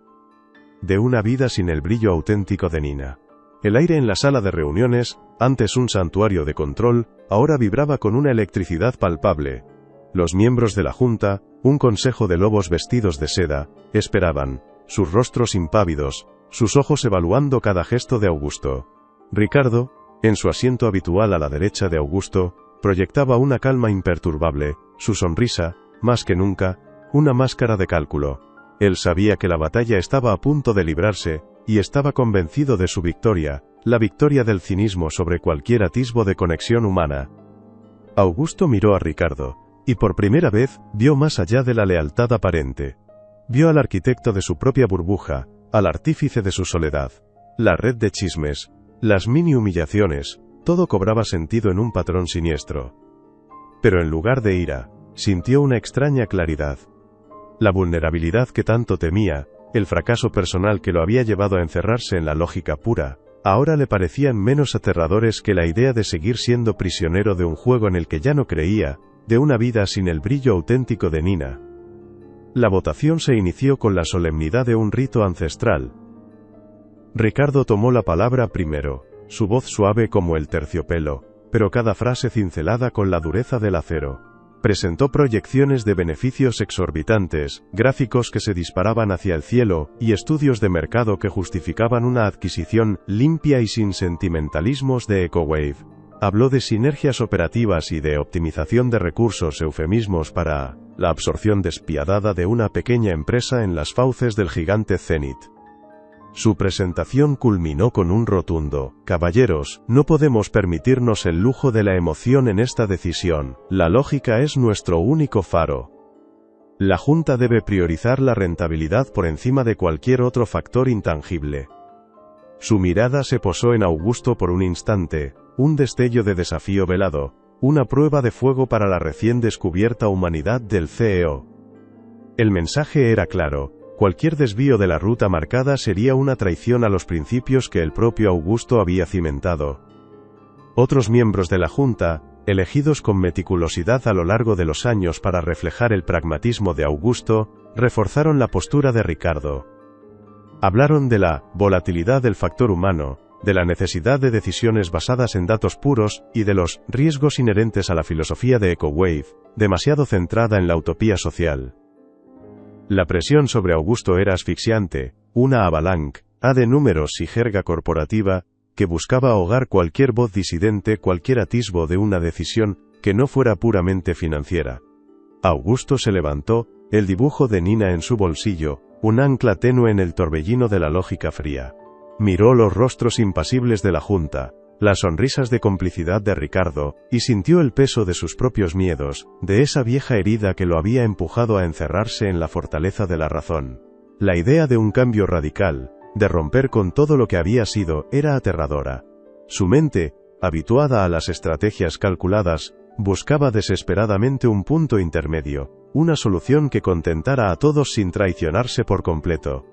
De una vida sin el brillo auténtico de Nina. El aire en la sala de reuniones, antes un santuario de control, ahora vibraba con una electricidad palpable. Los miembros de la junta, un consejo de lobos vestidos de seda, esperaban, sus rostros impávidos, sus ojos evaluando cada gesto de Augusto. Ricardo, en su asiento habitual a la derecha de Augusto, proyectaba una calma imperturbable, su sonrisa, más que nunca, una máscara de cálculo. Él sabía que la batalla estaba a punto de librarse, y estaba convencido de su victoria, la victoria del cinismo sobre cualquier atisbo de conexión humana. Augusto miró a Ricardo, y por primera vez, vio más allá de la lealtad aparente. Vio al arquitecto de su propia burbuja, al artífice de su soledad. La red de chismes, las mini humillaciones, todo cobraba sentido en un patrón siniestro. Pero en lugar de ira, sintió una extraña claridad. La vulnerabilidad que tanto temía, el fracaso personal que lo había llevado a encerrarse en la lógica pura, ahora le parecían menos aterradores que la idea de seguir siendo prisionero de un juego en el que ya no creía, de una vida sin el brillo auténtico de Nina. La votación se inició con la solemnidad de un rito ancestral. Ricardo tomó la palabra primero, su voz suave como el terciopelo, pero cada frase cincelada con la dureza del acero. Presentó proyecciones de beneficios exorbitantes, gráficos que se disparaban hacia el cielo, y estudios de mercado que justificaban una adquisición limpia y sin sentimentalismos de EcoWave. Habló de sinergias operativas y de optimización de recursos, eufemismos para la absorción despiadada de una pequeña empresa en las fauces del gigante Zenith. Su presentación culminó con un rotundo: «Caballeros, no podemos permitirnos el lujo de la emoción en esta decisión. La lógica es nuestro único faro. La Junta debe priorizar la rentabilidad por encima de cualquier otro factor intangible». Su mirada se posó en Augusto por un instante, un destello de desafío velado, una prueba de fuego para la recién descubierta humanidad del CEO. El mensaje era claro: cualquier desvío de la ruta marcada sería una traición a los principios que el propio Augusto había cimentado. Otros miembros de la Junta, elegidos con meticulosidad a lo largo de los años para reflejar el pragmatismo de Augusto, reforzaron la postura de Ricardo. Hablaron de la volatilidad del factor humano, de la necesidad de decisiones basadas en datos puros, y de los riesgos inherentes a la filosofía de EcoWave, demasiado centrada en la utopía social. La presión sobre Augusto era asfixiante, una avalanche de números y jerga corporativa, que buscaba ahogar cualquier voz disidente, cualquier atisbo de una decisión que no fuera puramente financiera. Augusto se levantó, el dibujo de Nina en su bolsillo, un ancla tenue en el torbellino de la lógica fría. Miró los rostros impasibles de la Junta, las sonrisas de complicidad de Ricardo, y sintió el peso de sus propios miedos, de esa vieja herida que lo había empujado a encerrarse en la fortaleza de la razón. La idea de un cambio radical, de romper con todo lo que había sido, era aterradora. Su mente, habituada a las estrategias calculadas, buscaba desesperadamente un punto intermedio, una solución que contentara a todos sin traicionarse por completo.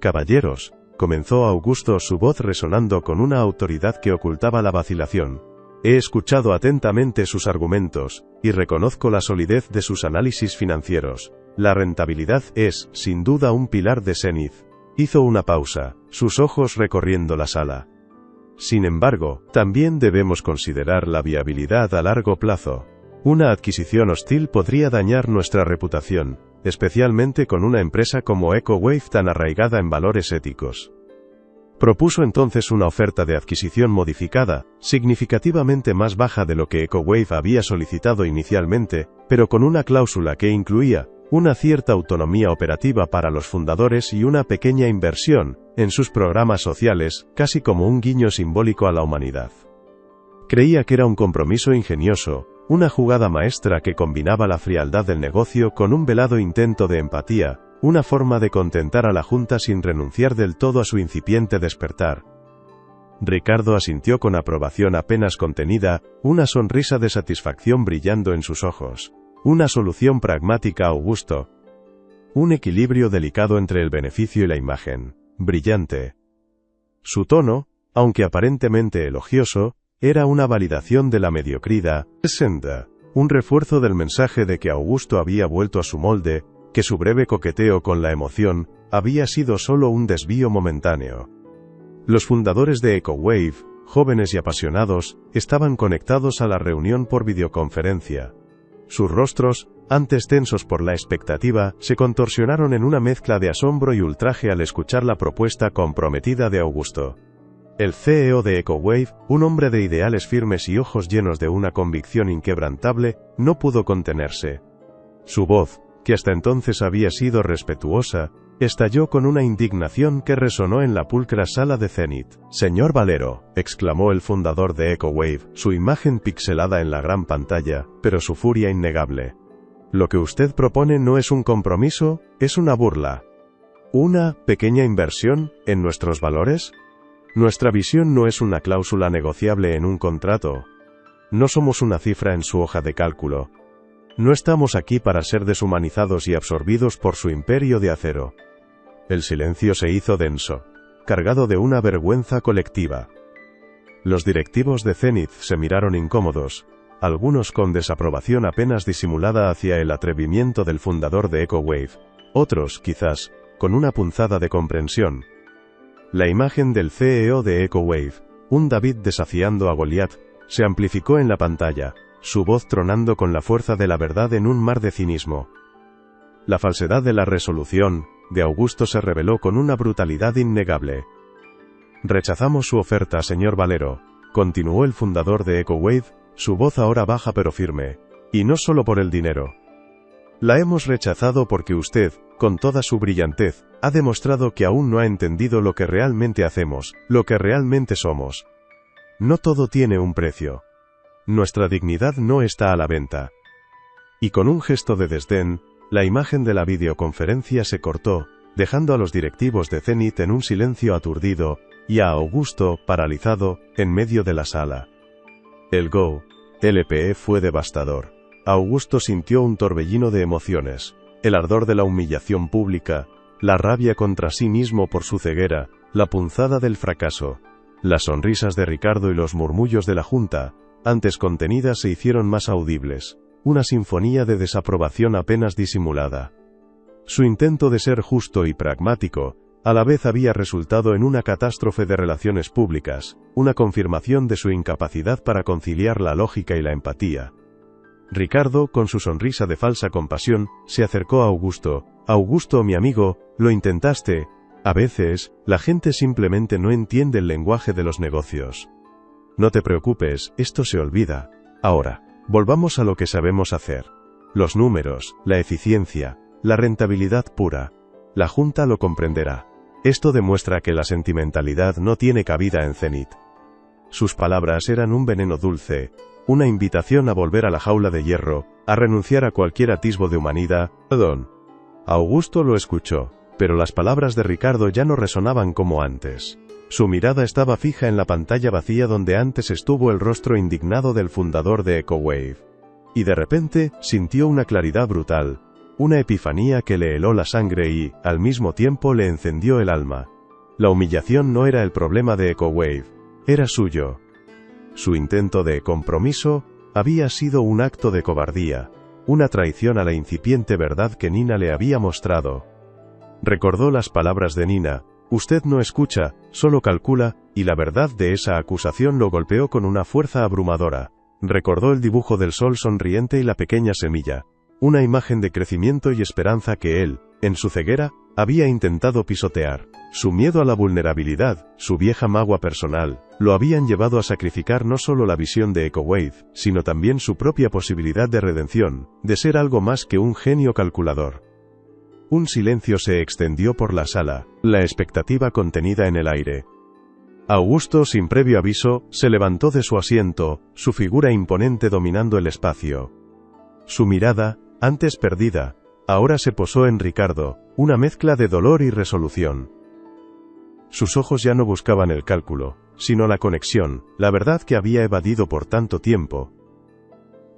«Caballeros», comenzó Augusto, su voz resonando con una autoridad que ocultaba la vacilación. «He escuchado atentamente sus argumentos, y reconozco la solidez de sus análisis financieros. La rentabilidad es, sin duda, un pilar de Zenith». Hizo una pausa, sus ojos recorriendo la sala. «Sin embargo, también debemos considerar la viabilidad a largo plazo. Una adquisición hostil podría dañar nuestra reputación, especialmente con una empresa como EcoWave tan arraigada en valores éticos». Propuso entonces una oferta de adquisición modificada, significativamente más baja de lo que EcoWave había solicitado inicialmente, pero con una cláusula que incluía una cierta autonomía operativa para los fundadores y una pequeña inversión en sus programas sociales, casi como un guiño simbólico a la humanidad. Creía que era un compromiso ingenioso, una jugada maestra que combinaba la frialdad del negocio con un velado intento de empatía, una forma de contentar a la Junta sin renunciar del todo a su incipiente despertar. Ricardo asintió con aprobación apenas contenida, una sonrisa de satisfacción brillando en sus ojos. Una solución pragmática, Augusto. Un equilibrio delicado entre el beneficio y la imagen. Brillante. Su tono, aunque aparentemente elogioso, era una validación de la mediocridad, un refuerzo del mensaje de que Augusto había vuelto a su molde, que su breve coqueteo con la emoción había sido solo un desvío momentáneo. Los fundadores de EcoWave, jóvenes y apasionados, estaban conectados a la reunión por videoconferencia. Sus rostros, antes tensos por la expectativa, se contorsionaron en una mezcla de asombro y ultraje al escuchar la propuesta comprometida de Augusto. El CEO de EcoWave, un hombre de ideales firmes y ojos llenos de una convicción inquebrantable, no pudo contenerse. Su voz, que hasta entonces había sido respetuosa, estalló con una indignación que resonó en la pulcra sala de Zenith. «Señor Valero», exclamó el fundador de EcoWave, su imagen pixelada en la gran pantalla, pero su furia innegable. «Lo que usted propone no es un compromiso, es una burla. ¿Una pequeña inversión en nuestros valores? Nuestra visión no es una cláusula negociable en un contrato. No somos una cifra en su hoja de cálculo. No estamos aquí para ser deshumanizados y absorbidos por su imperio de acero». El silencio se hizo denso, cargado de una vergüenza colectiva. Los directivos de Zenith se miraron incómodos, algunos con desaprobación apenas disimulada hacia el atrevimiento del fundador de EcoWave, otros, quizás, con una punzada de comprensión. La imagen del CEO de EcoWave, un David desafiando a Goliat, se amplificó en la pantalla, su voz tronando con la fuerza de la verdad en un mar de cinismo. La falsedad de la resolución de Augusto se reveló con una brutalidad innegable. «Rechazamos su oferta, señor Valero», continuó el fundador de EcoWave, su voz ahora baja pero firme. «Y no solo por el dinero. La hemos rechazado porque usted, con toda su brillantez, ha demostrado que aún no ha entendido lo que realmente hacemos, lo que realmente somos. No todo tiene un precio. Nuestra dignidad no está a la venta. Y con un gesto de desdén, la imagen de la videoconferencia se cortó, dejando a los directivos de Zenith en un silencio aturdido, y a Augusto, paralizado, en medio de la sala. El Go. LPE fue devastador. Augusto sintió un torbellino de emociones, el ardor de la humillación pública, la rabia contra sí mismo por su ceguera, la punzada del fracaso. Las sonrisas de Ricardo y los murmullos de la junta, antes contenidas, se hicieron más audibles, una sinfonía de desaprobación apenas disimulada. Su intento de ser justo y pragmático, a la vez había resultado en una catástrofe de relaciones públicas, una confirmación de su incapacidad para conciliar la lógica y la empatía. Ricardo, con su sonrisa de falsa compasión, se acercó a Augusto. «Augusto, mi amigo, lo intentaste. A veces, la gente simplemente no entiende el lenguaje de los negocios. No te preocupes, esto se olvida. Ahora, volvamos a lo que sabemos hacer. Los números, la eficiencia, la rentabilidad pura. La Junta lo comprenderá. Esto demuestra que la sentimentalidad no tiene cabida en Zenith». Sus palabras eran un veneno dulce, una invitación a volver a la jaula de hierro, a renunciar a cualquier atisbo de humanidad. «Perdón». Augusto lo escuchó, pero las palabras de Ricardo ya no resonaban como antes. Su mirada estaba fija en la pantalla vacía donde antes estuvo el rostro indignado del fundador de EcoWave. Y de repente, sintió una claridad brutal, una epifanía que le heló la sangre y, al mismo tiempo, le encendió el alma. La humillación no era el problema de EcoWave, era suyo. Su intento de compromiso había sido un acto de cobardía, una traición a la incipiente verdad que Nina le había mostrado. Recordó las palabras de Nina: «Usted no escucha, solo calcula», y la verdad de esa acusación lo golpeó con una fuerza abrumadora. Recordó el dibujo del sol sonriente y la pequeña semilla, una imagen de crecimiento y esperanza que él, en su ceguera, había intentado pisotear. Su miedo a la vulnerabilidad, su vieja magua personal, lo habían llevado a sacrificar no solo la visión de EcoWave, sino también su propia posibilidad de redención, de ser algo más que un genio calculador. Un silencio se extendió por la sala, la expectativa contenida en el aire. Augusto, sin previo aviso, se levantó de su asiento, su figura imponente dominando el espacio. Su mirada, antes perdida, ahora se posó en Ricardo, una mezcla de dolor y resolución. Sus ojos ya no buscaban el cálculo, sino la conexión, la verdad que había evadido por tanto tiempo.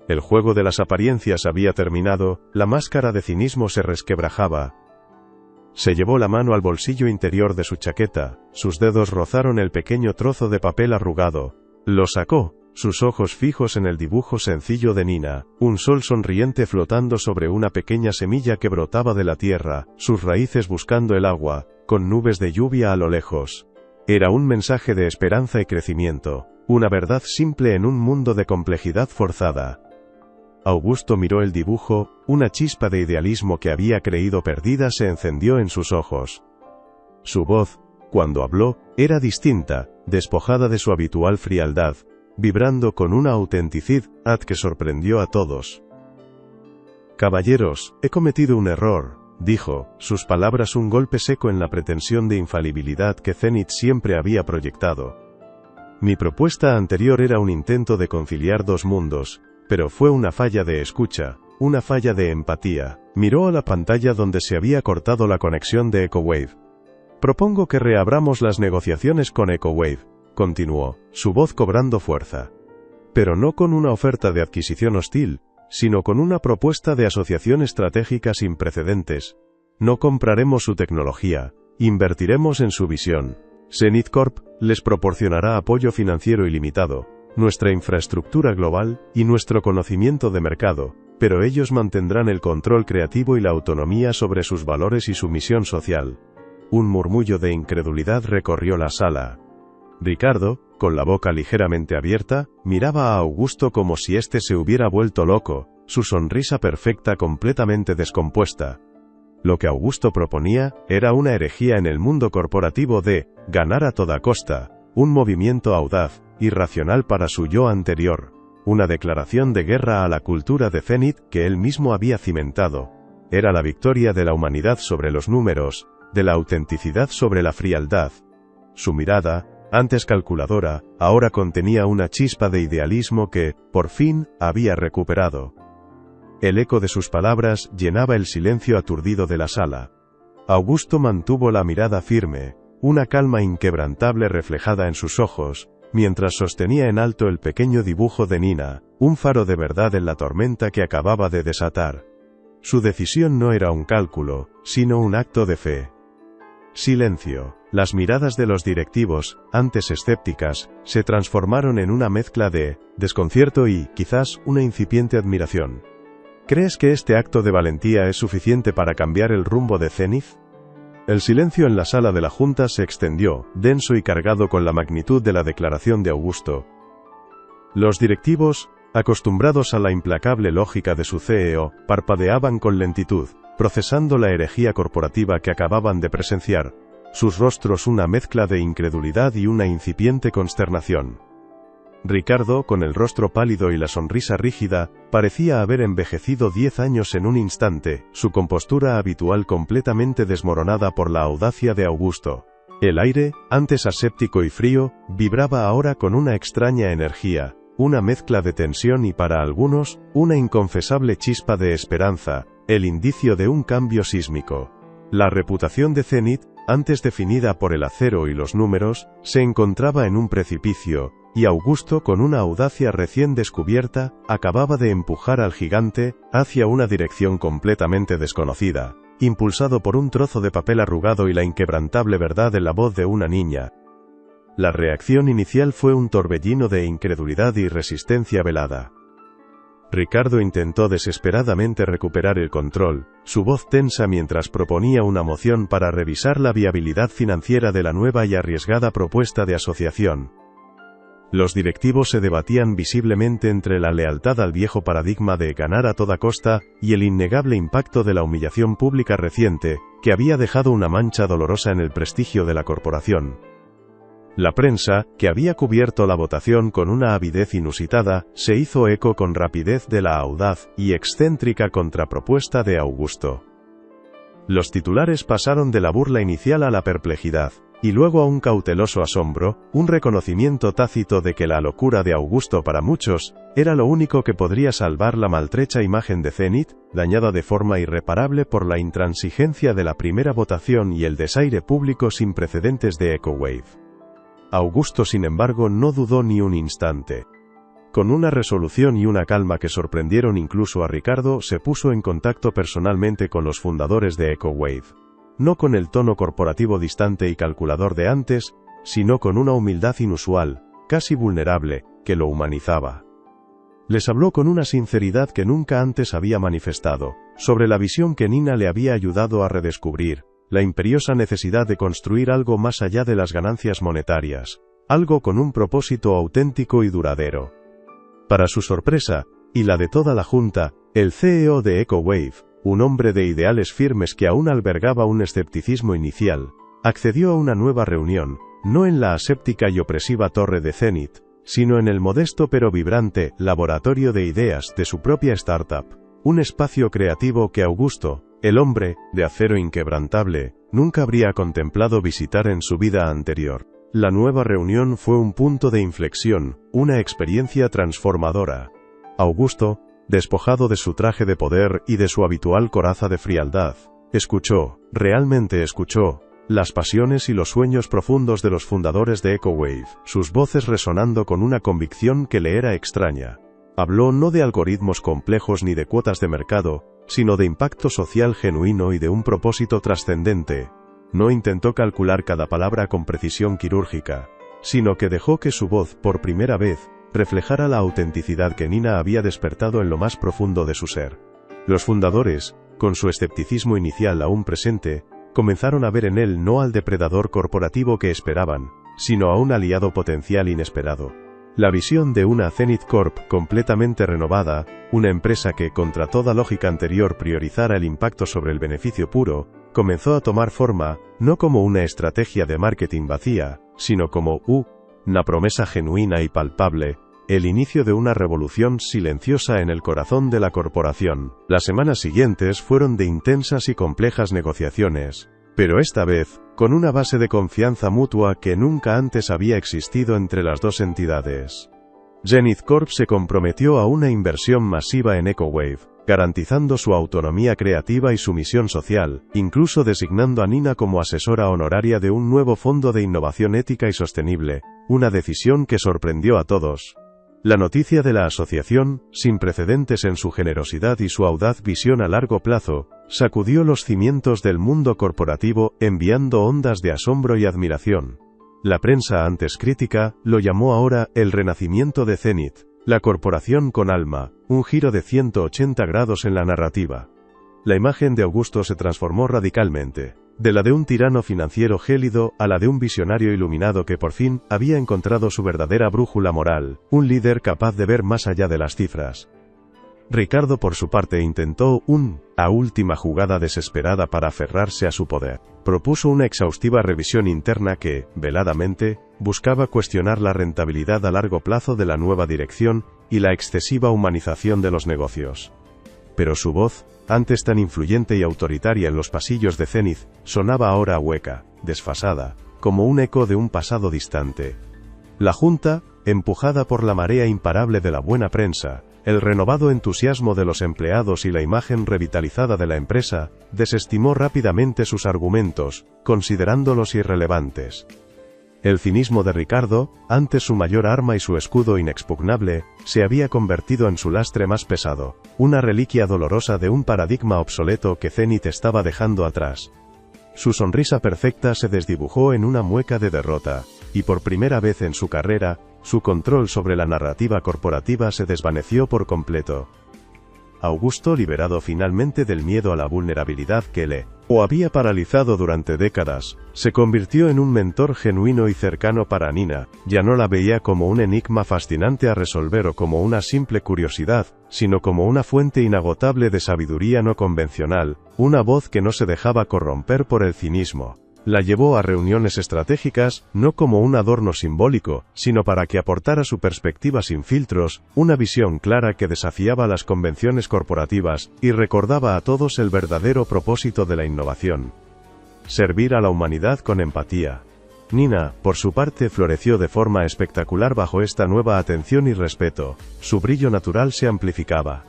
El juego de las apariencias había terminado, la máscara de cinismo se resquebrajaba. Se llevó la mano al bolsillo interior de su chaqueta, sus dedos rozaron el pequeño trozo de papel arrugado. Lo sacó, sus ojos fijos en el dibujo sencillo de Nina, un sol sonriente flotando sobre una pequeña semilla que brotaba de la tierra, sus raíces buscando el agua, con nubes de lluvia a lo lejos. Era un mensaje de esperanza y crecimiento, una verdad simple en un mundo de complejidad forzada. Augusto miró el dibujo, una chispa de idealismo que había creído perdida se encendió en sus ojos. Su voz, cuando habló, era distinta, despojada de su habitual frialdad, vibrando con una autenticidad que sorprendió a todos. «Caballeros, he cometido un error», dijo, sus palabras un golpe seco en la pretensión de infalibilidad que Zenith siempre había proyectado. «Mi propuesta anterior era un intento de conciliar dos mundos, pero fue una falla de escucha, una falla de empatía». Miró a la pantalla donde se había cortado la conexión de EcoWave. «Propongo que reabramos las negociaciones con EcoWave», continuó, su voz cobrando fuerza. «Pero no con una oferta de adquisición hostil, sino con una propuesta de asociación estratégica sin precedentes. No compraremos su tecnología, invertiremos en su visión. Zenith Corp les proporcionará apoyo financiero ilimitado, nuestra infraestructura global, y nuestro conocimiento de mercado, pero ellos mantendrán el control creativo y la autonomía sobre sus valores y su misión social». Un murmullo de incredulidad recorrió la sala. Ricardo, con la boca ligeramente abierta, miraba a Augusto como si éste se hubiera vuelto loco, su sonrisa perfecta completamente descompuesta. Lo que Augusto proponía, era una herejía en el mundo corporativo de ganar a toda costa, un movimiento audaz, irracional para su yo anterior. una declaración de guerra a la cultura de Zenith que él mismo había cimentado. Era la victoria de la humanidad sobre los números, de la autenticidad sobre la frialdad. Su mirada, antes calculadora, ahora contenía una chispa de idealismo que, por fin, había recuperado. El eco de sus palabras llenaba el silencio aturdido de la sala. Augusto mantuvo la mirada firme, una calma inquebrantable reflejada en sus ojos, mientras sostenía en alto el pequeño dibujo de Nina, un faro de verdad en la tormenta que acababa de desatar. Su decisión no era un cálculo, sino un acto de fe. Silencio. Las miradas de los directivos, antes escépticas, se transformaron en una mezcla de desconcierto y, quizás, una incipiente admiración. ¿Crees que este acto de valentía es suficiente para cambiar el rumbo de Zenith? El silencio en la sala de la Junta se extendió, denso y cargado con la magnitud de la declaración de Augusto. Los directivos, acostumbrados a la implacable lógica de su CEO, parpadeaban con lentitud, procesando la herejía corporativa que acababan de presenciar, sus rostros una mezcla de incredulidad y una incipiente consternación. Ricardo, con el rostro pálido y la sonrisa rígida, parecía haber envejecido 10 años en un instante, su compostura habitual completamente desmoronada por la audacia de Augusto. El aire, antes aséptico y frío, vibraba ahora con una extraña energía, una mezcla de tensión y para algunos, una inconfesable chispa de esperanza, el indicio de un cambio sísmico. La reputación de Zenith, antes definida por el acero y los números, se encontraba en un precipicio, y Augusto, con una audacia recién descubierta, acababa de empujar al gigante hacia una dirección completamente desconocida, impulsado por un trozo de papel arrugado y la inquebrantable verdad en la voz de una niña. La reacción inicial fue un torbellino de incredulidad y resistencia velada. Ricardo intentó desesperadamente recuperar el control, su voz tensa mientras proponía una moción para revisar la viabilidad financiera de la nueva y arriesgada propuesta de asociación. Los directivos se debatían visiblemente entre la lealtad al viejo paradigma de ganar a toda costa, y el innegable impacto de la humillación pública reciente, que había dejado una mancha dolorosa en el prestigio de la corporación. La prensa, que había cubierto la votación con una avidez inusitada, se hizo eco con rapidez de la audaz y excéntrica contrapropuesta de Augusto. Los titulares pasaron de la burla inicial a la perplejidad, y luego a un cauteloso asombro, un reconocimiento tácito de que la locura de Augusto para muchos, era lo único que podría salvar la maltrecha imagen de Zenith, dañada de forma irreparable por la intransigencia de la primera votación y el desaire público sin precedentes de EcoWave. Augusto, sin embargo, no dudó ni un instante. Con una resolución y una calma que sorprendieron incluso a Ricardo, se puso en contacto personalmente con los fundadores de EcoWave. No con el tono corporativo distante y calculador de antes, sino con una humildad inusual, casi vulnerable, que lo humanizaba. Les habló con una sinceridad que nunca antes había manifestado, sobre la visión que Nina le había ayudado a redescubrir, la imperiosa necesidad de construir algo más allá de las ganancias monetarias, algo con un propósito auténtico y duradero. Para su sorpresa, y la de toda la Junta, el CEO de EcoWave, un hombre de ideales firmes que aún albergaba un escepticismo inicial, accedió a una nueva reunión, no en la aséptica y opresiva torre de Zenith, sino en el modesto pero vibrante laboratorio de ideas de su propia startup, un espacio creativo que Augusto, el hombre de acero inquebrantable, nunca habría contemplado visitar en su vida anterior. La nueva reunión fue un punto de inflexión, una experiencia transformadora. Augusto, despojado de su traje de poder y de su habitual coraza de frialdad, escuchó, realmente escuchó, las pasiones y los sueños profundos de los fundadores de EcoWave, sus voces resonando con una convicción que le era extraña. Habló no de algoritmos complejos ni de cuotas de mercado, sino de impacto social genuino y de un propósito trascendente. No intentó calcular cada palabra con precisión quirúrgica, sino que dejó que su voz, por primera vez, reflejara la autenticidad que Nina había despertado en lo más profundo de su ser. Los fundadores, con su escepticismo inicial aún presente, comenzaron a ver en él no al depredador corporativo que esperaban, sino a un aliado potencial inesperado. La visión de una Zenith Corp completamente renovada, una empresa que, contra toda lógica anterior, priorizara el impacto sobre el beneficio puro, comenzó a tomar forma, no como una estrategia de marketing vacía, sino como una promesa genuina y palpable, el inicio de una revolución silenciosa en el corazón de la corporación. Las semanas siguientes fueron de intensas y complejas negociaciones, pero esta vez, con una base de confianza mutua que nunca antes había existido entre las dos entidades. Zenith Corp se comprometió a una inversión masiva en EcoWave, garantizando su autonomía creativa y su misión social, incluso designando a Nina como asesora honoraria de un nuevo fondo de innovación ética y sostenible, una decisión que sorprendió a todos. La noticia de la asociación, sin precedentes en su generosidad y su audaz visión a largo plazo, sacudió los cimientos del mundo corporativo, enviando ondas de asombro y admiración. La prensa antes crítica, lo llamó ahora, el renacimiento de Zenith, la corporación con alma, un giro de 180 grados en la narrativa. La imagen de Augusto se transformó radicalmente, de la de un tirano financiero gélido a la de un visionario iluminado que por fin había encontrado su verdadera brújula moral, un líder capaz de ver más allá de las cifras. Ricardo por su parte intentó una última jugada desesperada para aferrarse a su poder. Propuso una exhaustiva revisión interna que, veladamente, buscaba cuestionar la rentabilidad a largo plazo de la nueva dirección y la excesiva humanización de los negocios. Pero su voz, antes tan influyente y autoritaria en los pasillos de Zenith, sonaba ahora hueca, desfasada, como un eco de un pasado distante. La Junta, empujada por la marea imparable de la buena prensa, el renovado entusiasmo de los empleados y la imagen revitalizada de la empresa, desestimó rápidamente sus argumentos, considerándolos irrelevantes. El cinismo de Ricardo, antes su mayor arma y su escudo inexpugnable, se había convertido en su lastre más pesado, una reliquia dolorosa de un paradigma obsoleto que Zenith estaba dejando atrás. Su sonrisa perfecta se desdibujó en una mueca de derrota, y por primera vez en su carrera, su control sobre la narrativa corporativa se desvaneció por completo. Augusto, liberado finalmente del miedo a la vulnerabilidad que le había paralizado durante décadas, se convirtió en un mentor genuino y cercano para Nina. Ya no la veía como un enigma fascinante a resolver o como una simple curiosidad, sino como una fuente inagotable de sabiduría no convencional, una voz que no se dejaba corromper por el cinismo. La llevó a reuniones estratégicas, no como un adorno simbólico, sino para que aportara su perspectiva sin filtros, una visión clara que desafiaba las convenciones corporativas, y recordaba a todos el verdadero propósito de la innovación: servir a la humanidad con empatía. Nina, por su parte, floreció de forma espectacular bajo esta nueva atención y respeto. Su brillo natural se amplificaba.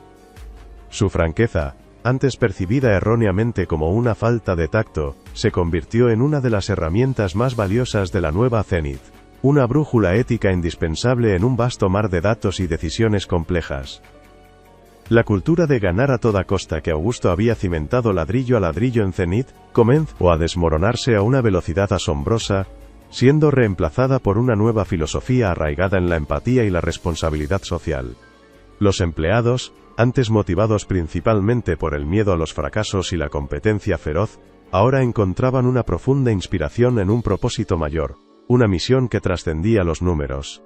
Su franqueza, antes percibida erróneamente como una falta de tacto, se convirtió en una de las herramientas más valiosas de la nueva Zenith, una brújula ética indispensable en un vasto mar de datos y decisiones complejas. La cultura de ganar a toda costa que Augusto había cimentado ladrillo a ladrillo en Zenith, comenzó a desmoronarse a una velocidad asombrosa, siendo reemplazada por una nueva filosofía arraigada en la empatía y la responsabilidad social. Los empleados, antes motivados principalmente por el miedo a los fracasos y la competencia feroz, ahora encontraban una profunda inspiración en un propósito mayor, una misión que trascendía los números.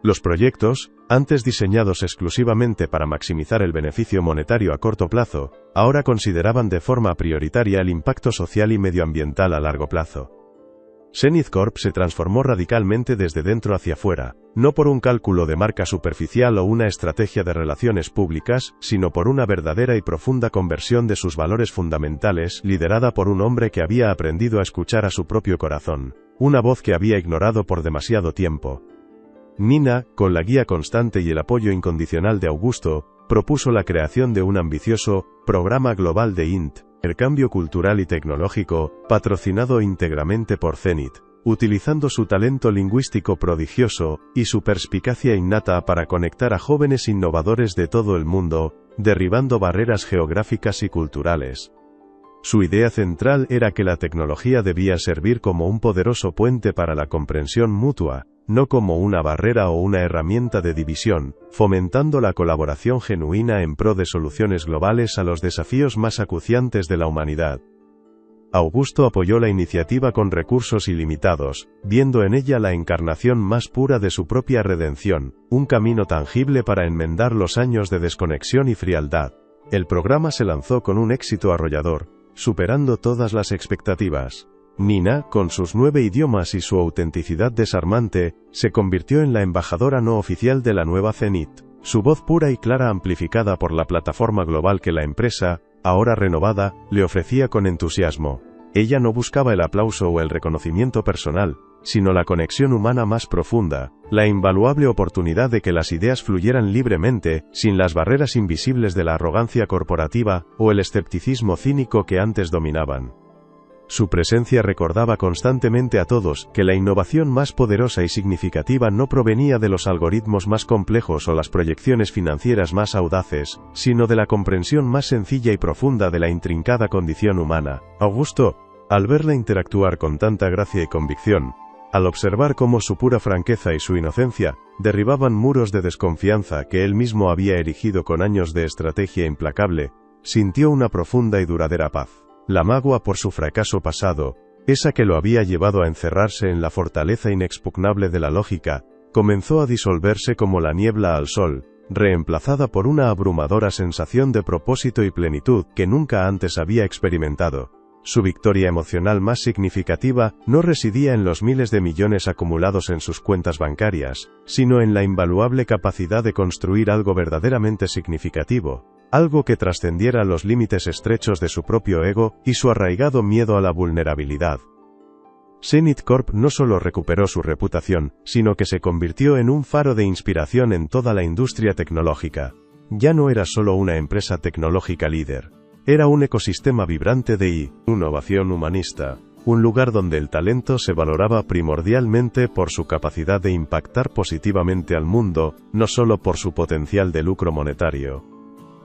Los proyectos, antes diseñados exclusivamente para maximizar el beneficio monetario a corto plazo, ahora consideraban de forma prioritaria el impacto social y medioambiental a largo plazo. Zenith Corp se transformó radicalmente desde dentro hacia fuera, no por un cálculo de marca superficial o una estrategia de relaciones públicas, sino por una verdadera y profunda conversión de sus valores fundamentales, liderada por un hombre que había aprendido a escuchar a su propio corazón, una voz que había ignorado por demasiado tiempo. Nina, con la guía constante y el apoyo incondicional de Augusto, propuso la creación de un ambicioso programa global de intercambio cultural y tecnológico, patrocinado íntegramente por Zenith, utilizando su talento lingüístico prodigioso y su perspicacia innata para conectar a jóvenes innovadores de todo el mundo, derribando barreras geográficas y culturales. Su idea central era que la tecnología debía servir como un poderoso puente para la comprensión mutua, no como una barrera o una herramienta de división, fomentando la colaboración genuina en pro de soluciones globales a los desafíos más acuciantes de la humanidad. Augusto apoyó la iniciativa con recursos ilimitados, viendo en ella la encarnación más pura de su propia redención, un camino tangible para enmendar los años de desconexión y frialdad. El programa se lanzó con un éxito arrollador, superando todas las expectativas. Nina, con sus 9 idiomas y su autenticidad desarmante, se convirtió en la embajadora no oficial de la nueva Zenith. Su voz pura y clara, amplificada por la plataforma global que la empresa, ahora renovada, le ofrecía con entusiasmo. Ella no buscaba el aplauso o el reconocimiento personal, sino la conexión humana más profunda, la invaluable oportunidad de que las ideas fluyeran libremente, sin las barreras invisibles de la arrogancia corporativa o el escepticismo cínico que antes dominaban. Su presencia recordaba constantemente a todos que la innovación más poderosa y significativa no provenía de los algoritmos más complejos o las proyecciones financieras más audaces, sino de la comprensión más sencilla y profunda de la intrincada condición humana. Augusto, al verla interactuar con tanta gracia y convicción, al observar cómo su pura franqueza y su inocencia derribaban muros de desconfianza que él mismo había erigido con años de estrategia implacable, sintió una profunda y duradera paz. La magua por su fracaso pasado, esa que lo había llevado a encerrarse en la fortaleza inexpugnable de la lógica, comenzó a disolverse como la niebla al sol, reemplazada por una abrumadora sensación de propósito y plenitud que nunca antes había experimentado. Su victoria emocional más significativa no residía en los miles de millones acumulados en sus cuentas bancarias, sino en la invaluable capacidad de construir algo verdaderamente significativo, algo que trascendiera los límites estrechos de su propio ego y su arraigado miedo a la vulnerabilidad. Zenith Corp no solo recuperó su reputación, sino que se convirtió en un faro de inspiración en toda la industria tecnológica. Ya no era solo una empresa tecnológica líder. Era un ecosistema vibrante de innovación humanista, un lugar donde el talento se valoraba primordialmente por su capacidad de impactar positivamente al mundo, no solo por su potencial de lucro monetario.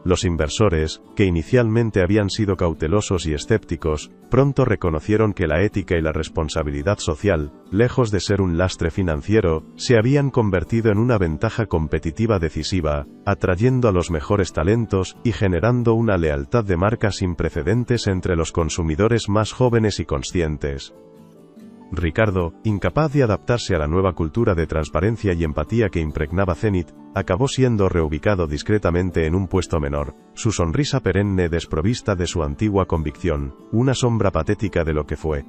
Los inversores, que inicialmente habían sido cautelosos y escépticos, pronto reconocieron que la ética y la responsabilidad social, lejos de ser un lastre financiero, se habían convertido en una ventaja competitiva decisiva, atrayendo a los mejores talentos y generando una lealtad de marca sin precedentes entre los consumidores más jóvenes y conscientes. Ricardo, incapaz de adaptarse a la nueva cultura de transparencia y empatía que impregnaba Zenith, acabó siendo reubicado discretamente en un puesto menor, su sonrisa perenne desprovista de su antigua convicción, una sombra patética de lo que fue.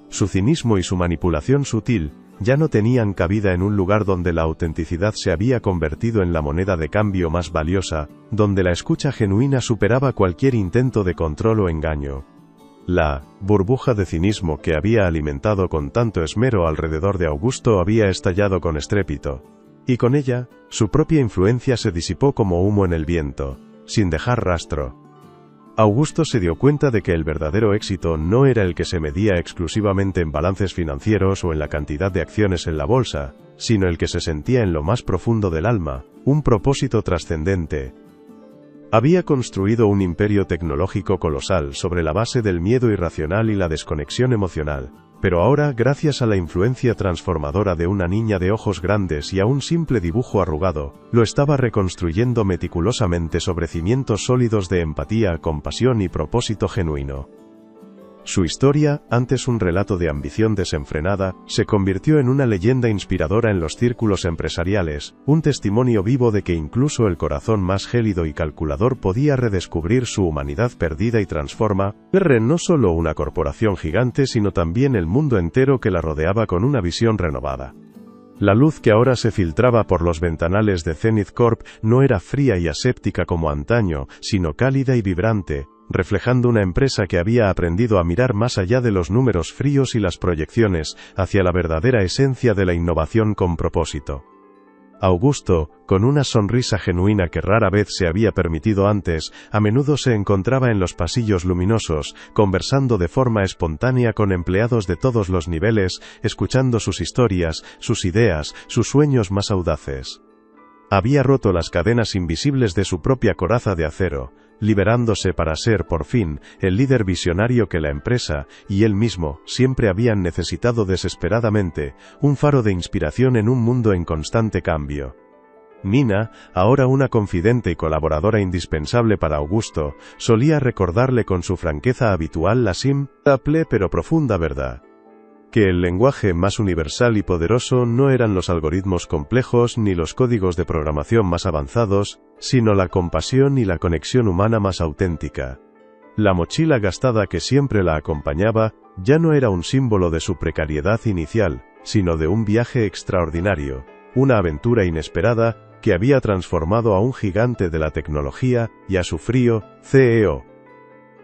Su cinismo y su manipulación sutil ya no tenían cabida en un lugar donde la autenticidad se había convertido en la moneda de cambio más valiosa, donde la escucha genuina superaba cualquier intento de control o engaño. La burbuja de cinismo que había alimentado con tanto esmero alrededor de Augusto había estallado con estrépito. Y con ella, su propia influencia se disipó como humo en el viento, sin dejar rastro. Augusto se dio cuenta de que el verdadero éxito no era el que se medía exclusivamente en balances financieros o en la cantidad de acciones en la bolsa, sino el que se sentía en lo más profundo del alma, un propósito trascendente. Había construido un imperio tecnológico colosal sobre la base del miedo irracional y la desconexión emocional, pero ahora, gracias a la influencia transformadora de una niña de ojos grandes y a un simple dibujo arrugado, lo estaba reconstruyendo meticulosamente sobre cimientos sólidos de empatía, compasión y propósito genuino. Su historia, antes un relato de ambición desenfrenada, se convirtió en una leyenda inspiradora en los círculos empresariales, un testimonio vivo de que incluso el corazón más gélido y calculador podía redescubrir su humanidad perdida y transforma no solo una corporación gigante sino también el mundo entero que la rodeaba con una visión renovada. La luz que ahora se filtraba por los ventanales de Zenith Corp no era fría y aséptica como antaño, sino cálida y vibrante, reflejando una empresa que había aprendido a mirar más allá de los números fríos y las proyecciones, hacia la verdadera esencia de la innovación con propósito. Augusto, con una sonrisa genuina que rara vez se había permitido antes, a menudo se encontraba en los pasillos luminosos, conversando de forma espontánea con empleados de todos los niveles, escuchando sus historias, sus ideas, sus sueños más audaces. Había roto las cadenas invisibles de su propia coraza de acero, liberándose para ser, por fin, el líder visionario que la empresa, y él mismo, siempre habían necesitado desesperadamente, un faro de inspiración en un mundo en constante cambio. Nina, ahora una confidente y colaboradora indispensable para Augusto, solía recordarle con su franqueza habitual la simple pero profunda verdad. Que el lenguaje más universal y poderoso no eran los algoritmos complejos ni los códigos de programación más avanzados, sino la compasión y la conexión humana más auténtica. La mochila gastada que siempre la acompañaba, Ya no era un símbolo de su precariedad inicial, sino de un viaje extraordinario, una aventura inesperada, que había transformado a un gigante de la tecnología, y a su frío, CEO.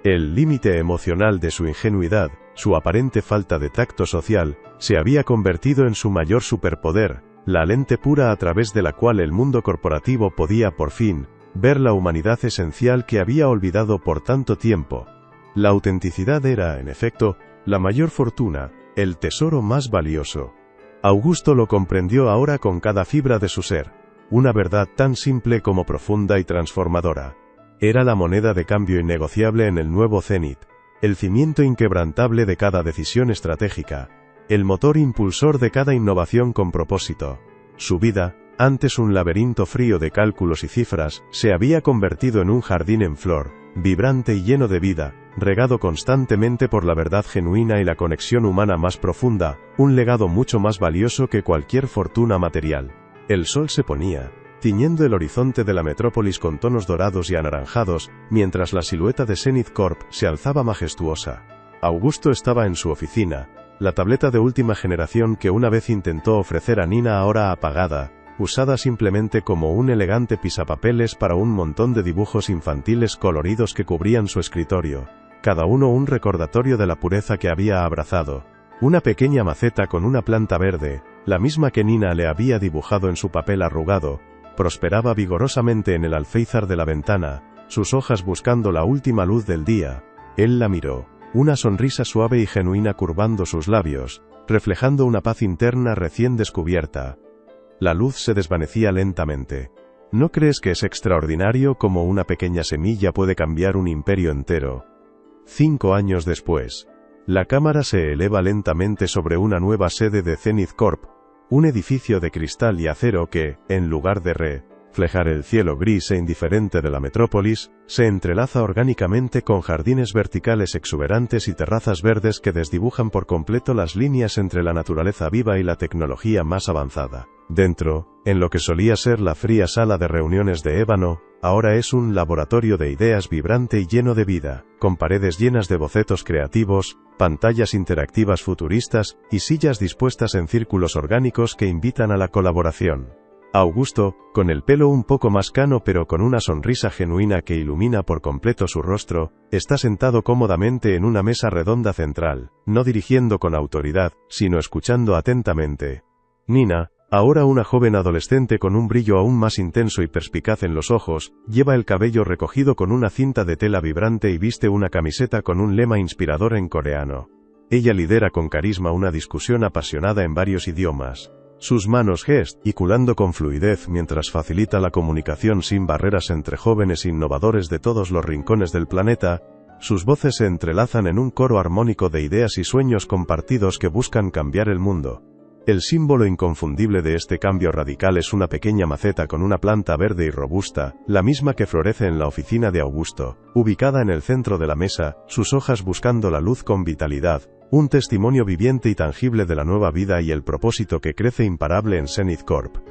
El límite emocional de su ingenuidad, su aparente falta de tacto social, se había convertido en su mayor superpoder, la lente pura a través de la cual el mundo corporativo podía por fin ver la humanidad esencial que había olvidado por tanto tiempo. La autenticidad era, en efecto, la mayor fortuna, el tesoro más valioso. Augusto lo comprendió ahora con cada fibra de su ser, una verdad tan simple como profunda y transformadora. Era la moneda de cambio innegociable en el nuevo Zenith, el cimiento inquebrantable de cada decisión estratégica, el motor impulsor de cada innovación con propósito. Su vida, antes un laberinto frío de cálculos y cifras, se había convertido en un jardín en flor, vibrante y lleno de vida, regado constantemente por la verdad genuina y la conexión humana más profunda, un legado mucho más valioso que cualquier fortuna material. El sol se ponía, tiñendo el horizonte de la metrópolis con tonos dorados y anaranjados, mientras la silueta de Zenith Corp se alzaba majestuosa. Augusto estaba en su oficina, la tableta de última generación que una vez intentó ofrecer a Nina ahora apagada, usada simplemente como un elegante pisapapeles para un montón de dibujos infantiles coloridos que cubrían su escritorio, cada uno un recordatorio de la pureza que había abrazado. Una pequeña maceta con una planta verde, la misma que Nina le había dibujado en su papel arrugado, prosperaba vigorosamente en el alféizar de la ventana, sus hojas buscando la última luz del día. Él la miró, una sonrisa suave y genuina curvando sus labios, reflejando una paz interna recién descubierta. La luz se desvanecía lentamente. ¿No crees que es extraordinario cómo una pequeña semilla puede cambiar un imperio entero? 5 años después, la cámara se eleva lentamente sobre una nueva sede de Zenith Corp, un edificio de cristal y acero que, en lugar de reflejar el cielo gris e indiferente de la metrópolis, se entrelaza orgánicamente con jardines verticales exuberantes y terrazas verdes que desdibujan por completo las líneas entre la naturaleza viva y la tecnología más avanzada. Dentro, en lo que solía ser la fría sala de reuniones de ébano, ahora es un laboratorio de ideas vibrante y lleno de vida, con paredes llenas de bocetos creativos, pantallas interactivas futuristas, y sillas dispuestas en círculos orgánicos que invitan a la colaboración. Augusto, con el pelo un poco más cano pero con una sonrisa genuina que ilumina por completo su rostro, está sentado cómodamente en una mesa redonda central, no dirigiendo con autoridad, sino escuchando atentamente. Nina, ahora una joven adolescente con un brillo aún más intenso y perspicaz en los ojos, lleva el cabello recogido con una cinta de tela vibrante y viste una camiseta con un lema inspirador en coreano. Ella lidera con carisma una discusión apasionada en varios idiomas. Sus manos gesticulando con fluidez mientras facilita la comunicación sin barreras entre jóvenes innovadores de todos los rincones del planeta, sus voces se entrelazan en un coro armónico de ideas y sueños compartidos que buscan cambiar el mundo. El símbolo inconfundible de este cambio radical es una pequeña maceta con una planta verde y robusta, la misma que florece en la oficina de Augusto, ubicada en el centro de la mesa, sus hojas buscando la luz con vitalidad, un testimonio viviente y tangible de la nueva vida y el propósito que crece imparable en Zenith Corp.